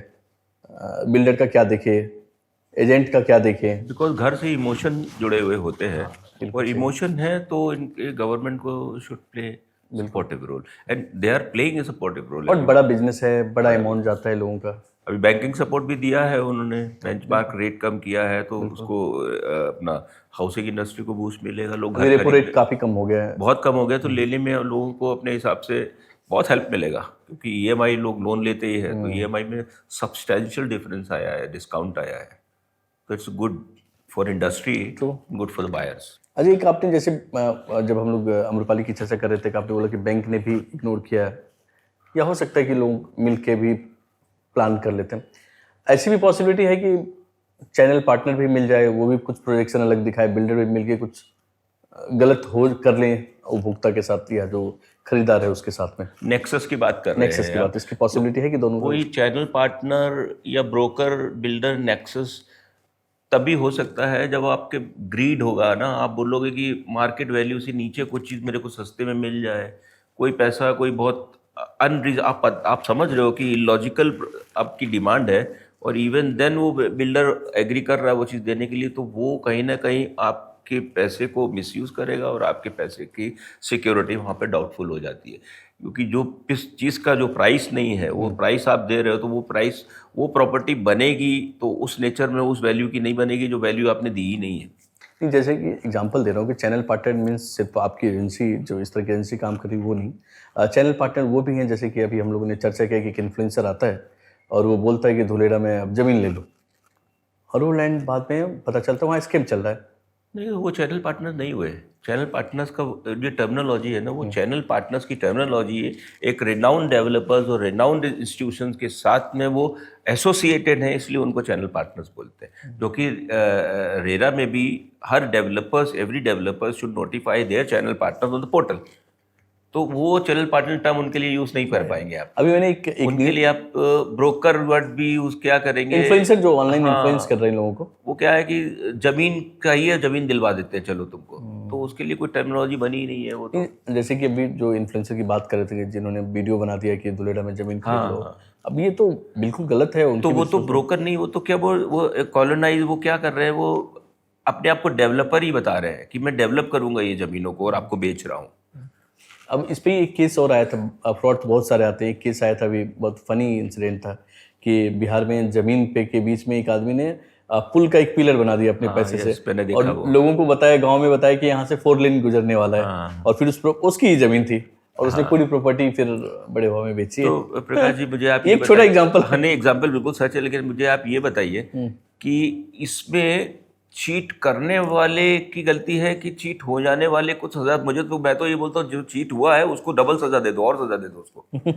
बिल्डर का क्या देखे, एजेंट का क्या देखे, बिकॉज घर से इमोशन जुड़े हुए होते हैं, और इमोशन है तो इनके गवर्नमेंट को should play supportive role, and they are playing a supportive role. और बड़ा बिजनेस है, बड़ा अमाउंट जाता है लोगों का। अभी बैंकिंग सपोर्ट भी दिया है उन्होंने, बेंचमार्क रेट कम किया है, तो उसको अपना हाउसिंग इंडस्ट्री को बूस्ट मिलेगा। लोग रेपो रेट काफी कम हो गया है, बहुत कम हो गया, तो लेने में लोगों को अपने हिसाब से बहुत हेल्प मिलेगा, क्योंकि EMI लोग लोन लेते ही है, तो EMI में सब्सटैंशियल डिफरेंस आया है, डिस्काउंट आया है। तो it's good for industry, good for the buyers. Ajay, एक आपने जैसे जब हम लोग अम्रपाली की चर्चा कर रहे थे, आपने बोला कि बैंक ने भी इग्नोर किया है, या हो सकता है कि लोग मिल के भी प्लान कर लेते हैं। ऐसी भी पॉसिबिलिटी है कि चैनल पार्टनर भी मिल जाए, वो भी कुछ प्रोजेक्शन अलग दिखाए, बिल्डर भी मिल के कुछ गलत हो कर लें उपभोक्ता के साथ या जो खरीदार है उसके साथ में। नेक्सस की बात कर रहे नेक्सस हैं की आप। बात, इसकी पॉसिबिलिटी है कि दोनों कोई चैनल पार्टनर या ब्रोकर बिल्डर नेक्सस तभी हो सकता है जब आपके ग्रीड होगा ना, आप बोलोगे कि मार्केट वैल्यू से नीचे कुछ चीज़ मेरे को सस्ते में मिल जाए, कोई पैसा कोई बहुत आप समझ रहे हो कि लॉजिकल आपकी डिमांड है, और इवन देन वो बिल्डर एग्री कर रहा है वो चीज़ देने के लिए, तो वो कहीं ना कहीं आपके पैसे को मिसयूज़ करेगा और आपके पैसे की सिक्योरिटी वहाँ पे डाउटफुल हो जाती है। क्योंकि जो इस चीज़ का जो प्राइस नहीं है वो प्राइस आप दे रहे हो, तो वो प्राइस वो प्रॉपर्टी बनेगी तो उस नेचर में उस वैल्यू की नहीं बनेगी जो वैल्यू आपने दी ही नहीं है। नहीं, जैसे कि एग्जांपल दे रहा हूँ कि चैनल पार्टनर मीन्स सिर्फ आपकी एजेंसी जो इस तरह की एजेंसी काम कर रही है वो नहीं, चैनल पार्टनर वो भी हैं जैसे कि अभी हम लोगों ने चर्चा किया कि एक इन्फ्लुएंसर आता है और वो बोलता है कि धुलेरा में अब ज़मीन ले लो, और वो लैंड बाद में पता चलता है वहाँ स्कैम चल रहा है। नहीं, वो चैनल पार्टनर नहीं हुए। चैनल पार्टनर्स का जो टर्मिनोलॉजी है ना, वो चैनल पार्टनर्स की टर्मिनोलॉजी है। एक रिनाउंड डेवलपर्स और रिनाउंड इंस्टीट्यूशंस के साथ में वो एसोसिएटेड हैं, इसलिए उनको चैनल पार्टनर्स बोलते हैं। जो कि रेरा में भी हर developers, every developers should notify their channel partners on the portal. तो वो चैनल पार्टनर टर्म उनके लिए यूज़ नहीं कर पाएंगे आप। अभी मैंने उनके लिए आप ब्रोकर वर्ड भी यूज़ क्या करेंगे, इन्फ्लुएंसर जो ऑनलाइन हाँ, इन्फ्लुएंस कर रहे हैं लोगों को, वो क्या है कि जमीन चाहिए, जमीन दिलवा देते हैं चलो तुमको, तो उसके लिए कोई टर्मिनोलॉजी बनी ही नहीं है वो तो। जैसे कि अभी जो इन्फ्लुएंसर की बात कर रहे थे कि जिन्होंने वीडियो बना दिया कि धुलेरा में ज़मीन खरीद लो, अब ये तो बिल्कुल गलत है उनकी तो वो भी तो सोच। ब्रोकर नहीं, वो तो क्या वो कॉलोनाइज, वो क्या कर रहे हैं, वो अपने आप को डेवलपर ही बता रहे हैं कि मैं डेवलप करूंगा ये जमीनों को और आपको बेच रहा हूँ। अब इस पे एक केस और आया था, फ्रॉड तो बहुत सारे आते हैं, एक केस आया था अभी, बहुत फनी इंसिडेंट था कि बिहार में ज़मीन पे के बीच में एक आदमी ने पुल का एक पिलर बना दिया अपने पैसे yes, से, मैंने देखा और वो। लोगों को बताया, गांव में बताया कि यहाँ से 4 लेन गुजरने वाला है, और फिर उसकी ही ज़मीन थी और उसने पूरी प्रॉपर्टी फिर बड़े भाव में बेची है। तो प्रकाश जी, मुझे आप एक छोटा एग्जाम्पल। हाँ नहीं, एग्जाम्पल बिल्कुल सच है, लेकिन मुझे आप ये बताइए कि इसमें चीट करने वाले की गलती है कि चीट हो जाने वाले को सजा? मैं तो ये बोलता हूँ जो चीट हुआ है उसको डबल सजा दे दो, और सजा दे दो उसको।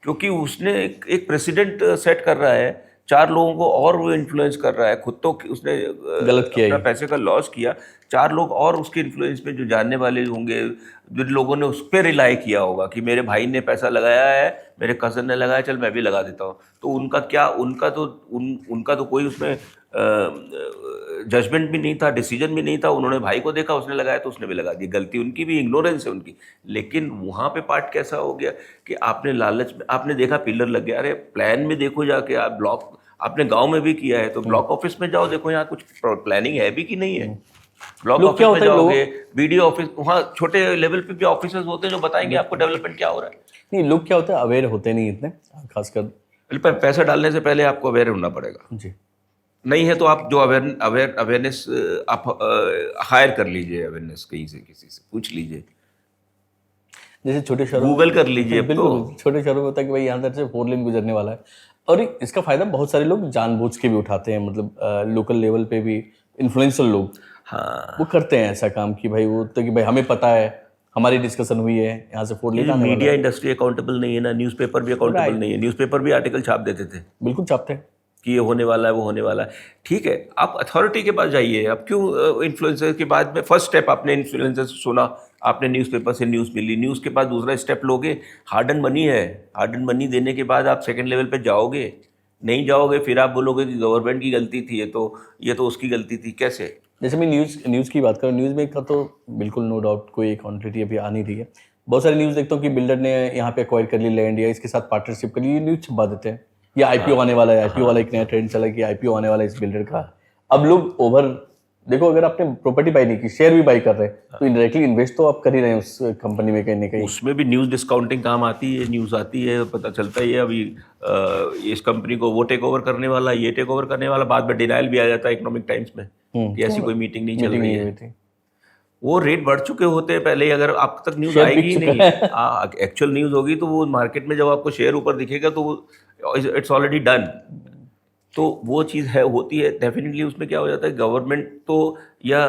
क्योंकि उसने एक प्रेसिडेंट सेट कर रहा है, 4 लोगों को और वो इन्फ्लुएंस कर रहा है, खुद तो उसने गलत किया अपना पैसे का लॉस किया, 4 लोग और उसके इन्फ्लुएंस में जो जानने वाले होंगे, जिन लोगों ने उस पर रिलाई किया होगा कि मेरे भाई ने पैसा लगाया है, मेरे कज़न ने लगाया, चल मैं भी लगा देता हूँ, तो उनका क्या, उनका तो कोई उसमें जजमेंट भी नहीं था, डिसीजन भी नहीं था। उन्होंने भाई को देखा, उसने लगाया तो उसने भी लगा दी। गलती उनकी भी, इग्नोरेंस है उनकी। लेकिन वहाँ पे पार्ट कैसा हो गया कि आपने लालच में, आपने देखा पिलर लग गया, अरे प्लान में देखो जाके, आप ब्लॉक, आपने गांव में भी किया है तो ब्लॉक ऑफिस में जाओ, देखो यहाँ कुछ प्लानिंग है भी कि नहीं है। ब्लॉक ऑफिस में जाओगे, बीडीओ ऑफिस, वहाँ छोटे लेवल पे भी ऑफिसर्स होते हैं जो बताएंगे आपको डेवलपमेंट क्या हो रहा है। नहीं, लोग क्या होता है, अवेयर होते नहीं इतने, खासकर पैसा डालने से पहले आपको अवेयर होना पड़ेगा। जी। नहीं है तो आप जो अवेयरनेस आप हायर कर लीजिए, अवेयरनेस कहीं से, किसी से पूछ लीजिए, जैसे छोटे शहरों गूगल कर लीजिए। अब बिल्कुल, तो छोटे शहरों में होता है कि भाई यहाँ से 4 लेन गुजरने वाला है, और इसका फायदा बहुत सारे लोग जानबूझ के भी उठाते हैं, मतलब लोकल लेवल पे भी इन्फ्लुएंसर लोग, हाँ, वो करते हैं ऐसा काम कि भाई वो तो कि भाई हमें पता है, हमारी डिस्कशन हुई है, यहाँ से 4 लेन आने वाला है। मीडिया इंडस्ट्री अकाउंटेबल नहीं है ना, न्यूज़पेपर भी अकाउंटेबल नहीं है। न्यूज़पेपर भी आर्टिकल छाप देते थे बिल्कुल छापते हैं कि ये होने वाला है, वो होने वाला है। ठीक है, आप अथॉरिटी के पास जाइए। अब क्यों इन्फ्लुएंसर के बाद में फर्स्ट स्टेप आपने इन्फ्लुएंसर से सुना, आपने न्यूज़पेपर से न्यूज़ मिली, न्यूज़ के बाद दूसरा स्टेप लोगे, हार्ड एंड मनी है, हार्ड एंड मनी देने के बाद आप सेकंड लेवल पे जाओगे, नहीं जाओगे फिर आप बोलोगे कि गवर्नमेंट की गलती थी, ये तो उसकी गलती थी। कैसे? जैसे मैं न्यूज़ की बात करूँ, न्यूज़ में का तो बिल्कुल नो डाउट कोई क्वान्टिटी अभी आ नहीं रही है। बहुत सारी न्यूज़ देखता हूँ कि बिल्डर ने यहाँ पे एक्वायर कर ली लैंड, या इसके साथ पार्टनरशिप कर ली, ये न्यूज़ छपा देते हैं, या आईपीओ आने वाला है, आईपीओ वाला एक नया ट्रेंड चला कि आईपीओ आने वाला है इस बिल्डर का। अब लोग देखो, अगर आपने प्रॉपर्टी बाई नहीं की, शेयर भी बाई कर रहे हैं, तो इनडायरेक्टली इन्वेस्ट तो आप कर ही रहे हैं उस कंपनी में कहीं ना कहीं। उसमें भी न्यूज़ डिस्काउंटिंग काम आती है, न्यूज़ आती है, पता चलता ही है अभी इस कंपनी को वो टेक ओवर करने वाला, ये टेक ओवर करने वाला, बाद में डिनाइल भी आ जाता है इकोनॉमिक टाइम्स में कि ऐसी कोई मीटिंग नहीं चल रही है। वो रेट बढ़ चुके होते हैं पहले, अगर आप तक न्यूज़ आएगी ही नहीं, एक्चुअल न्यूज़ होगी तो वो मार्केट में जब आपको शेयर ऊपर दिखेगा तो इट्स ऑलरेडी डन। तो वो चीज़ है, होती है डेफिनेटली। उसमें क्या हो जाता है, गवर्नमेंट तो या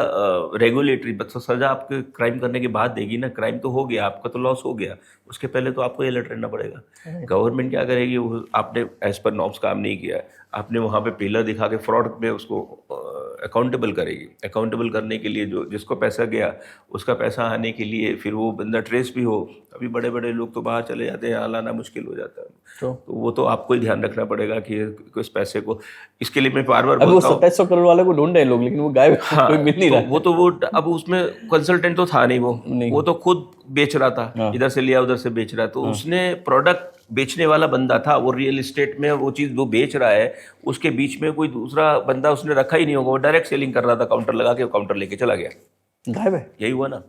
रेगुलेटरी, बस सजा आपके क्राइम करने के बाद देगी ना, क्राइम तो हो गया, आपका तो लॉस हो गया, उसके पहले तो आपको अलर्ट रहना पड़ेगा। गवर्नमेंट क्या करेगी, वो आपने एज पर नॉर्म्स काम नहीं किया है, आपने वहाँ पे पिलर दिखा के फ्रॉड में उसको अकाउंटेबल करेगी। अकाउंटेबल करने के लिए जो जिसको पैसा गया उसका पैसा आने के लिए फिर वो बंदा ट्रेस भी हो। अभी बड़े बड़े लोग तो बाहर चले जाते हैं, यहाँ लाना मुश्किल हो जाता है। तो वो तो आपको ही ध्यान रखना पड़ेगा कि इस पैसे को, इसके लिए मैं बार बार अब वो बोलता हूँ। 2700 करोड़ वाले को ढूंढ रहे हैं लोग, लेकिन वो गायब हाँ, कोई मिल नहीं तो रहा। वो अब उसमें कंसल्टेंट तो था नहीं, वो तो खुद बेच रहा था, इधर से लिया उधर से बेच रहा, तो उसने प्रोडक्ट बेचने वाला बंदा था, वो रियल एस्टेट में वो चीज़ वो बेच रहा है, उसके बीच में कोई दूसरा बंदा उसने रखा ही नहीं होगा, वो डायरेक्ट सेलिंग कर रहा था, काउंटर लगा के काउंटर लेके चला गया। गायब है, यही हुआ ना,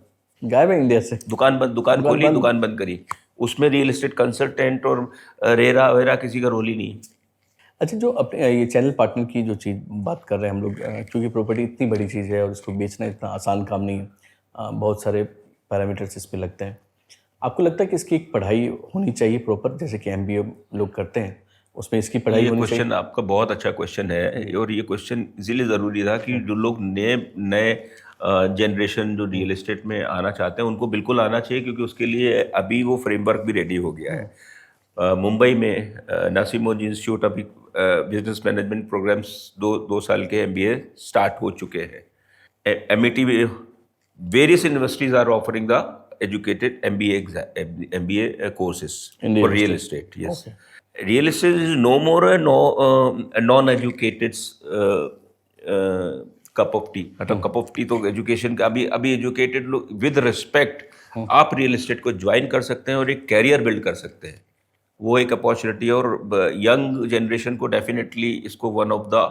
गायब है इंडिया से। दुकान बंद, दुकान खोली, दुकान बंद करी, उसमें रियल एस्टेट कंसल्टेंट और रेरा वेरा किसी का रोल ही नहीं। अच्छा, जो अपने ये चैनल पार्टनर की जो चीज़ बात कर रहे हैं हम लोग, क्योंकि प्रॉपर्टी इतनी बड़ी चीज़ है और इसको बेचना इतना आसान काम नहीं है, बहुत सारे पैरामीटर्स इस पे लगते हैं। आपको लगता है कि इसकी एक पढ़ाई होनी चाहिए प्रॉपर, जैसे कि MBA लोग करते हैं, उसमें इसकी पढ़ाई ये होनी चाहिए? क्वेश्चन आपका बहुत अच्छा क्वेश्चन है, और ये क्वेश्चन इसीलिए ज़रूरी था कि जो लोग नए जनरेशन जो रियल एस्टेट में आना चाहते हैं उनको बिल्कुल आना चाहिए, क्योंकि उसके लिए अभी वो फ्रेमवर्क भी रेडी हो गया है। मुंबई में नासिमोज इंस्टीट्यूट अभी बिजनेस मैनेजमेंट प्रोग्राम्स दो साल के MBA स्टार्ट हो चुके हैं। MIT में various universities are offering the educated MBA courses In for real real estate. Yes, real estate is no more a non-educated cup of tea. मतलब cup of tea तो education का, अभी educated लोग with respect आप real estate को join कर सकते हैं और एक कैरियर बिल्ड कर सकते हैं, वो एक अपॉर्चुनिटी है। और यंग जनरेशन को डेफिनेटली इसको वन ऑफ द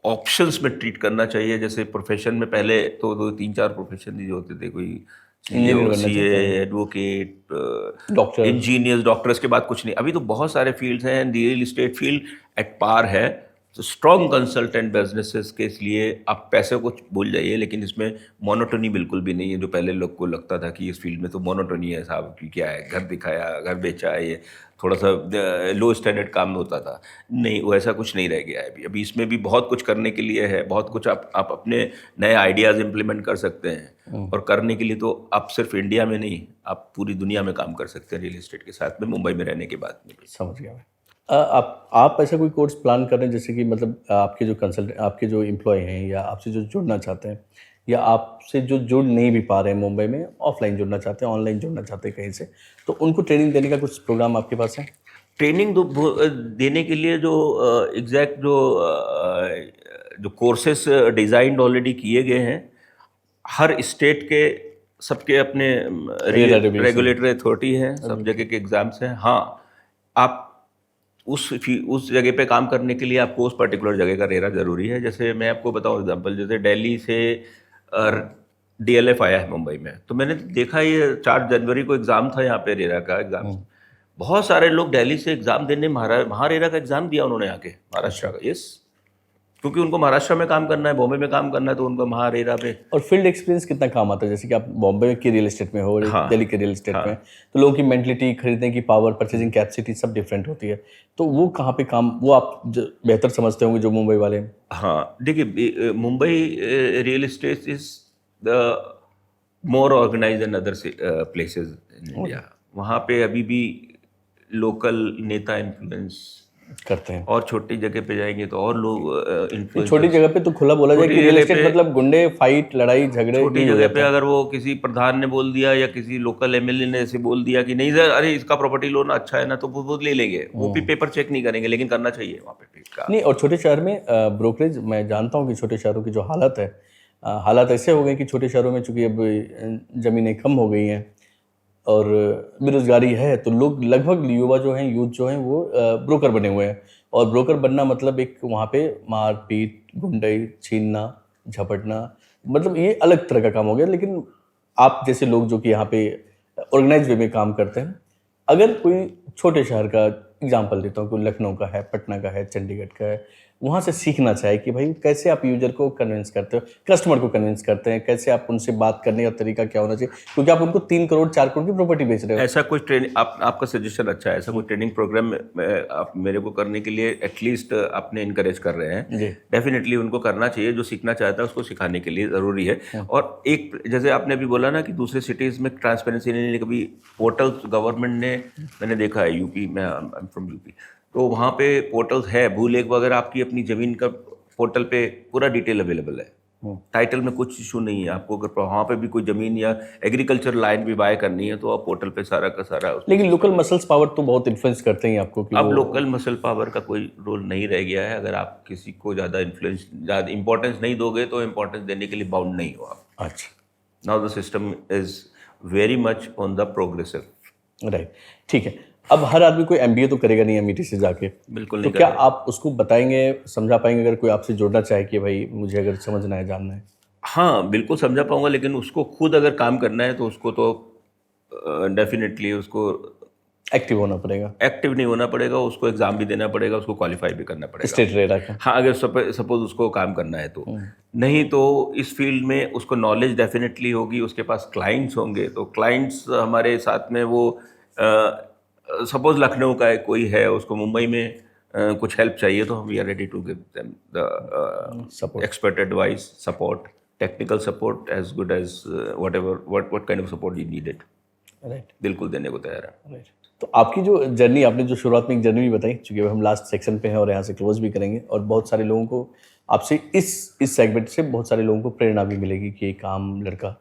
ऑप्शंस में ट्रीट करना चाहिए। जैसे प्रोफेशन में पहले तो 2-3-4 प्रोफेशन जो होते थे, कोई CA, advocate, doctor, engineers, doctors के बाद कुछ नहीं। अभी तो बहुत सारे फील्ड्स हैं, real estate field at par है। तो स्ट्रॉन्ग कंसल्टेंट बिजनेसेस के लिए आप पैसे को भूल जाइए, लेकिन इसमें मोनोटोनी बिल्कुल भी नहीं है। जो पहले लोग को लगता था कि इस फील्ड में तो मोनोटोनी है साहब, कि क्या है, घर दिखाया, घर बेचा है, ये थोड़ा सा लो स्टैंडर्ड काम होता था। नहीं, वो ऐसा कुछ नहीं रह गया है अभी इसमें भी बहुत कुछ करने के लिए है, बहुत कुछ आप अपने नए आइडियाज़ इम्प्लीमेंट कर सकते हैं। और करने के लिए तो आप सिर्फ इंडिया में नहीं, आप पूरी दुनिया में काम कर सकते हैं रियल एस्टेट के साथ में, मुंबई में रहने के बाद में। समझ गया मैं। आप ऐसा कोई कोर्स प्लान कर रहे हैं, जैसे कि मतलब आपके जो आपके जो एम्प्लॉय हैं या आपसे जो जुड़ना चाहते हैं, या आपसे जो जुड़ नहीं भी पा रहे हैं मुंबई में, ऑफलाइन जुड़ना चाहते हैं, ऑनलाइन जुड़ना चाहते हैं कहीं से, तो उनको ट्रेनिंग देने का कुछ प्रोग्राम आपके पास है? ट्रेनिंग देने के लिए जो एग्जैक्ट जो कोर्सेस डिज़ाइंड ऑलरेडी किए गए हैं, हर स्टेट के सबके अपने रेगुलेटरी अथॉरिटी है, सब जगह के एग्ज़ाम्स हैं। हाँ, आप उस जगह पे काम करने के लिए आपको उस पर्टिकुलर जगह का रेरा ज़रूरी है। जैसे मैं आपको बताऊं एग्जांपल, जैसे दिल्ली से DLF आया है मुंबई में, तो मैंने देखा ये 4 जनवरी को एग्ज़ाम था यहाँ पे रेरा का एग्ज़ाम। बहुत सारे लोग दिल्ली से एग्ज़ाम देने महारेरा का एग्ज़ाम दिया उन्होंने आके, महाराष्ट्र का। यस, क्योंकि उनको महाराष्ट्र में काम करना है, बॉम्बे में काम करना है, तो उनको महारेरा पे। और फील्ड एक्सपीरियंस कितना काम आता है? जैसे कि आप बॉम्बे के रियल एस्टेट में हो, दिल्ली के रियल एस्टेट में, तो लोगों की मेंटलिटी, खरीदने की पावर, परचेजिंग कैपेसिटी सब डिफरेंट होती है, तो वो कहाँ पे काम, वो आप बेहतर समझते होंगे जो मुंबई वाले हैं। हाँ, देखिए, Mumbai real estate is the more organise than other places in India. वहाँ पे अभी भी लोकल नेता इन्फ्लुएंस करते हैं, और छोटी जगह पे जाएंगे तो और लोग इन्फ्लुएंस। छोटी जगह पे तो खुला बोला जाए कि रियल एस्टेट मतलब गुंडे, फाइट, लड़ाई झगड़े। छोटी जगह पे अगर वो किसी प्रधान ने बोल दिया या किसी लोकल MLA ने ऐसे बोल दिया कि नहीं सर, अरे इसका प्रॉपर्टी लोन अच्छा है ना, तो वो ले लेंगे। वो भी पेपर चेक नहीं करेंगे, लेकिन करना चाहिए वहाँ पे का। नहीं, और छोटे शहर में ब्रोकरेज, मैं जानता हूँ कि छोटे शहरों की जो हालत है, हालात ऐसे हो गए कि छोटे शहरों में चूंकि अब ज़मीनें कम हो गई हैं और बेरोजगारी है, तो लोग लगभग युवा जो हैं, यूथ जो हैं, वो ब्रोकर बने हुए हैं। और ब्रोकर बनना मतलब एक वहाँ पे मारपीट, गुंडई, छीनना, झपटना, मतलब ये अलग तरह का काम हो गया। लेकिन आप जैसे लोग जो कि यहाँ पे ऑर्गेनाइज वे में काम करते हैं, अगर कोई छोटे शहर का एग्जांपल देता हूँ, कोई लखनऊ का है, पटना का है, चंडीगढ़ का है, वहाँ से सीखना चाहे कि भाई कैसे आप यूजर को कन्विंस करते हो, कस्टमर को कन्विंस करते हैं, कैसे आप उनसे बात करने का तरीका क्या होना चाहिए, क्योंकि आप उनको 3 करोड़ 4 करोड़ की प्रॉपर्टी बेच रहे हो। ऐसा कोई ट्रेनिंग आपका सजेशन अच्छा है, ऐसा कोई ट्रेनिंग प्रोग्राम आप मेरे को करने के लिए एटलीस्ट आपने इनकरेज कर रहे हैं। जी। डेफिनेटली उनको करना चाहिए, जो सीखना चाहता है उसको सिखाने के लिए ज़रूरी है। और एक जैसे आपने अभी बोला ना कि दूसरे सिटीज़ में ट्रांसपेरेंसी नहीं, कभी पोर्टल गवर्नमेंट ने, मैंने देखा है यूपी में, आई एम फ्रॉम यूपी, तो वहाँ पे पोर्टल्स है, भू लेख वगैरह, आपकी अपनी ज़मीन का पोर्टल पे पूरा डिटेल अवेलेबल है। टाइटल में कुछ इशू नहीं है आपको, अगर वहाँ पे भी कोई ज़मीन या एग्रीकल्चर लैंड भी बाय करनी है तो आप पोर्टल पे सारा का सारा। लेकिन लोकल मसल्स पावर तो बहुत इन्फ्लुएंस करते हैं आपको कि अब लोकल मसल पावर का कोई रोल नहीं रह गया है। अगर आप किसी को ज़्यादा इंपॉर्टेंस नहीं दोगे तो इंपॉर्टेंस देने के लिए बाउंड नहीं हो आप। अच्छा, now the system is very much on the progressive. Right, ठीक है। अब हर आदमी कोई एमबीए तो करेगा नहीं एमईटी से जाके, बिल्कुल तो नहीं क्या आप उसको बताएंगे, समझा पाएंगे अगर कोई आपसे जुड़ना चाहे कि भाई मुझे अगर समझना है, जानना है? हाँ, बिल्कुल समझा पाऊंगा, लेकिन उसको खुद अगर काम करना है तो उसको तो डेफिनेटली उसको एक्टिव होना पड़ेगा, एक्टिव नहीं होना पड़ेगा, उसको एग्जाम भी देना पड़ेगा, उसको क्वालिफाई भी करना पड़ेगा। स्टेट रेरा का। हाँ, अगर सपोज उसको काम करना है तो। नहीं तो इस फील्ड में उसको नॉलेज डेफिनेटली होगी, उसके पास क्लाइंट्स होंगे, तो क्लाइंट्स हमारे साथ में वो सपोज लखनऊ का कोई है, उसको मुंबई में कुछ हेल्प चाहिए, तो हम we are ready to give them the expert advice, support, technical support as good as what kind of support you needed. Right, बिल्कुल देने को तैयार है। राइट। तो आपकी जो जर्नी, आपने जो शुरुआत में एक जर्नी भी बताई, चूंकि हम लास्ट सेक्शन पे हैं और यहाँ से क्लोज भी करेंगे, और बहुत सारे लोगों को आपसे इस सेगमेंट से बहुत सारे लोगों को प्रेरणा भी मिलेगी कि एक आम लड़का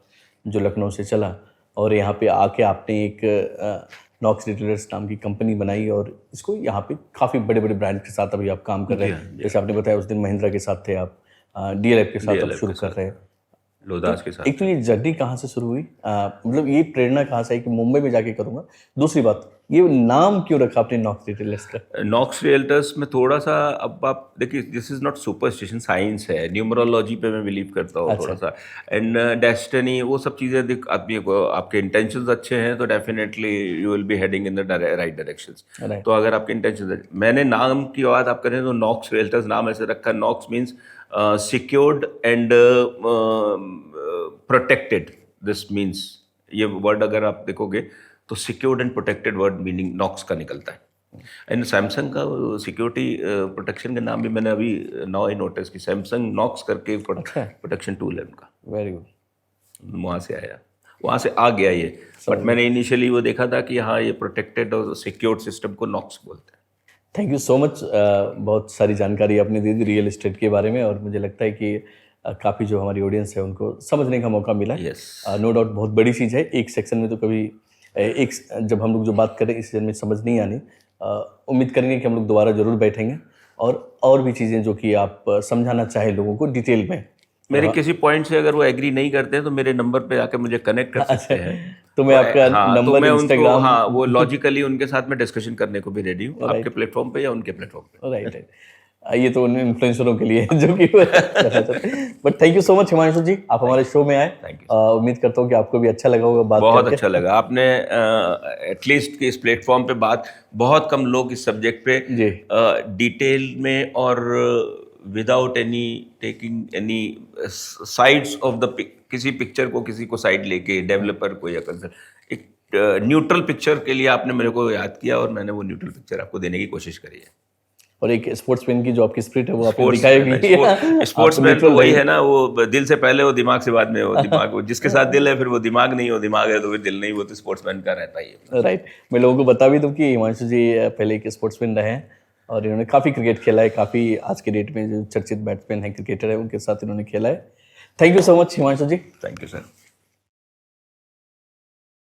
जो लखनऊ से चला और यहाँ पे आके आपने एक नॉक्स रिटेलर्स नाम की कंपनी बनाई, और इसको यहाँ पे काफ़ी बड़े बड़े ब्रांड के साथ अभी आप काम कर रहे हैं। जैसे आपने बताया उस दिन महिंद्रा के साथ थे आप, डीएलएफ के साथ आप शुरू कर रहे हैं, लोदास के साथ। एक तो ये जर्नी कहाँ से शुरू हुई, मतलब ये प्रेरणा कहाँ से आई कि मुंबई में जाके करूँगा? दूसरी बात, ये नाम क्यों रखा आपने नॉक्स रिटेलर्स का? नॉक्स रियल्टर्स में थोड़ा सा, अब आप देखिए, this is not superstition, science है, न्यूमरोलॉजी पे मैं बिलीव करता हूँ थोड़ा सा, एंड डेस्टिनी, वो सब चीज़ें आदमी को, आपके इंटेंशंस अच्छे हैं तो definitely you will be heading in the right directions. तो अगर आपके इंटेंशंस, मैंने नाम की बात आप करें तो नॉक्स रियल्टर्स नाम ऐसे रखा, Knox means secured and protected. This means, ये वर्ड अगर आप देखोगे तो secured and protected word meaning Knox का निकलता है। एंड सैमसंग का सिक्योरिटी प्रोटेक्शन का नाम भी मैंने अभी नाउ आई नोटिस कि सैमसंग नॉक्स करके प्रोटेक्शन टूल है उनका। वेरी गुड, वहाँ से आया, वहाँ से आ गया ये, बट मैंने इनिशियली वो देखा था कि हाँ, ये प्रोटेक्टेड और सिक्योर्ड सिस्टम को नॉक्स बोलते हैं। Thank you so much. बहुत सारी जानकारी आपने दी रियल एस्टेट के बारे में, और मुझे लगता है कि काफ़ी जो हमारी ऑडियंस है उनको समझने का मौका मिला। नो डाउट बहुत बड़ी चीज़ है, एक सेक्शन में तो कभी एक, जब हम लोग जो बात करें इस में समझ नहीं आनी। उम्मीद करेंगे कि हम लोग दोबारा ज़रूर बैठेंगे और भी चीज़ें जो कि आप समझाना चाहें लोगों को डिटेल में। मेरे किसी पॉइंट से अगर वो एग्री नहीं करते हैं तो मेरे नंबर पे आके मुझे कनेक्ट कर सकते हैं। तो मैं आपका नंबर, इंस्टाग्राम, हाँ, वो लॉजिकली उनके साथ में डिस्कशन करने को भी रेडी हूँ, आपके प्लेटफॉर्म पे या उनके प्लेटफॉर्म पे। राइट, ये तो उन इन्फ्लुएंसरों के लिए जो कि but thank you so much Himanshu ji, आप हमारे शो में आए। उम्मीद करता हूँ कि आपको भी अच्छा लगा होगा बात बहुत अच्छा लगा। आपने एटलीस्ट इस प्लेटफॉर्म पे बात, बहुत कम लोग इस सब्जेक्ट पे डिटेल में और without any taking any sides of the, किसी पिक्चर को किसी को साइड लेके, डेवलपर को या कंसर्न, एक न्यूट्रल पिक्चर के लिए आपने मेरे को याद किया और मैंने वो न्यूट्रल पिक्चर आपको देने की कोशिश करी है। और एक स्पोर्ट्समैन की जो आपकी स्पिरिट है वो आपने दिखाई भी। स्पोर्ट्समैन तो वही है ना, वो दिल से पहले हो, दिमाग से बाद में हो। दिमाग वो जिसके साथ दिल है, फिर वो दिमाग नहीं हो, दिमाग है तो फिर दिल नहीं, वो तो स्पोर्ट्समैन का रहता ही है। राइट, मैं लोगों को बता भी दूं कि हिमांशु जी पहले एक स्पोर्ट्समैन रहे हैं और इन्होंने काफ़ी क्रिकेट खेला है, काफ़ी आज के डेट में जो चर्चित बैट्समैन है, क्रिकेटर है, उनके साथ इन्होंने खेला है। Thank you so much Himanshu ji. Thank you sir.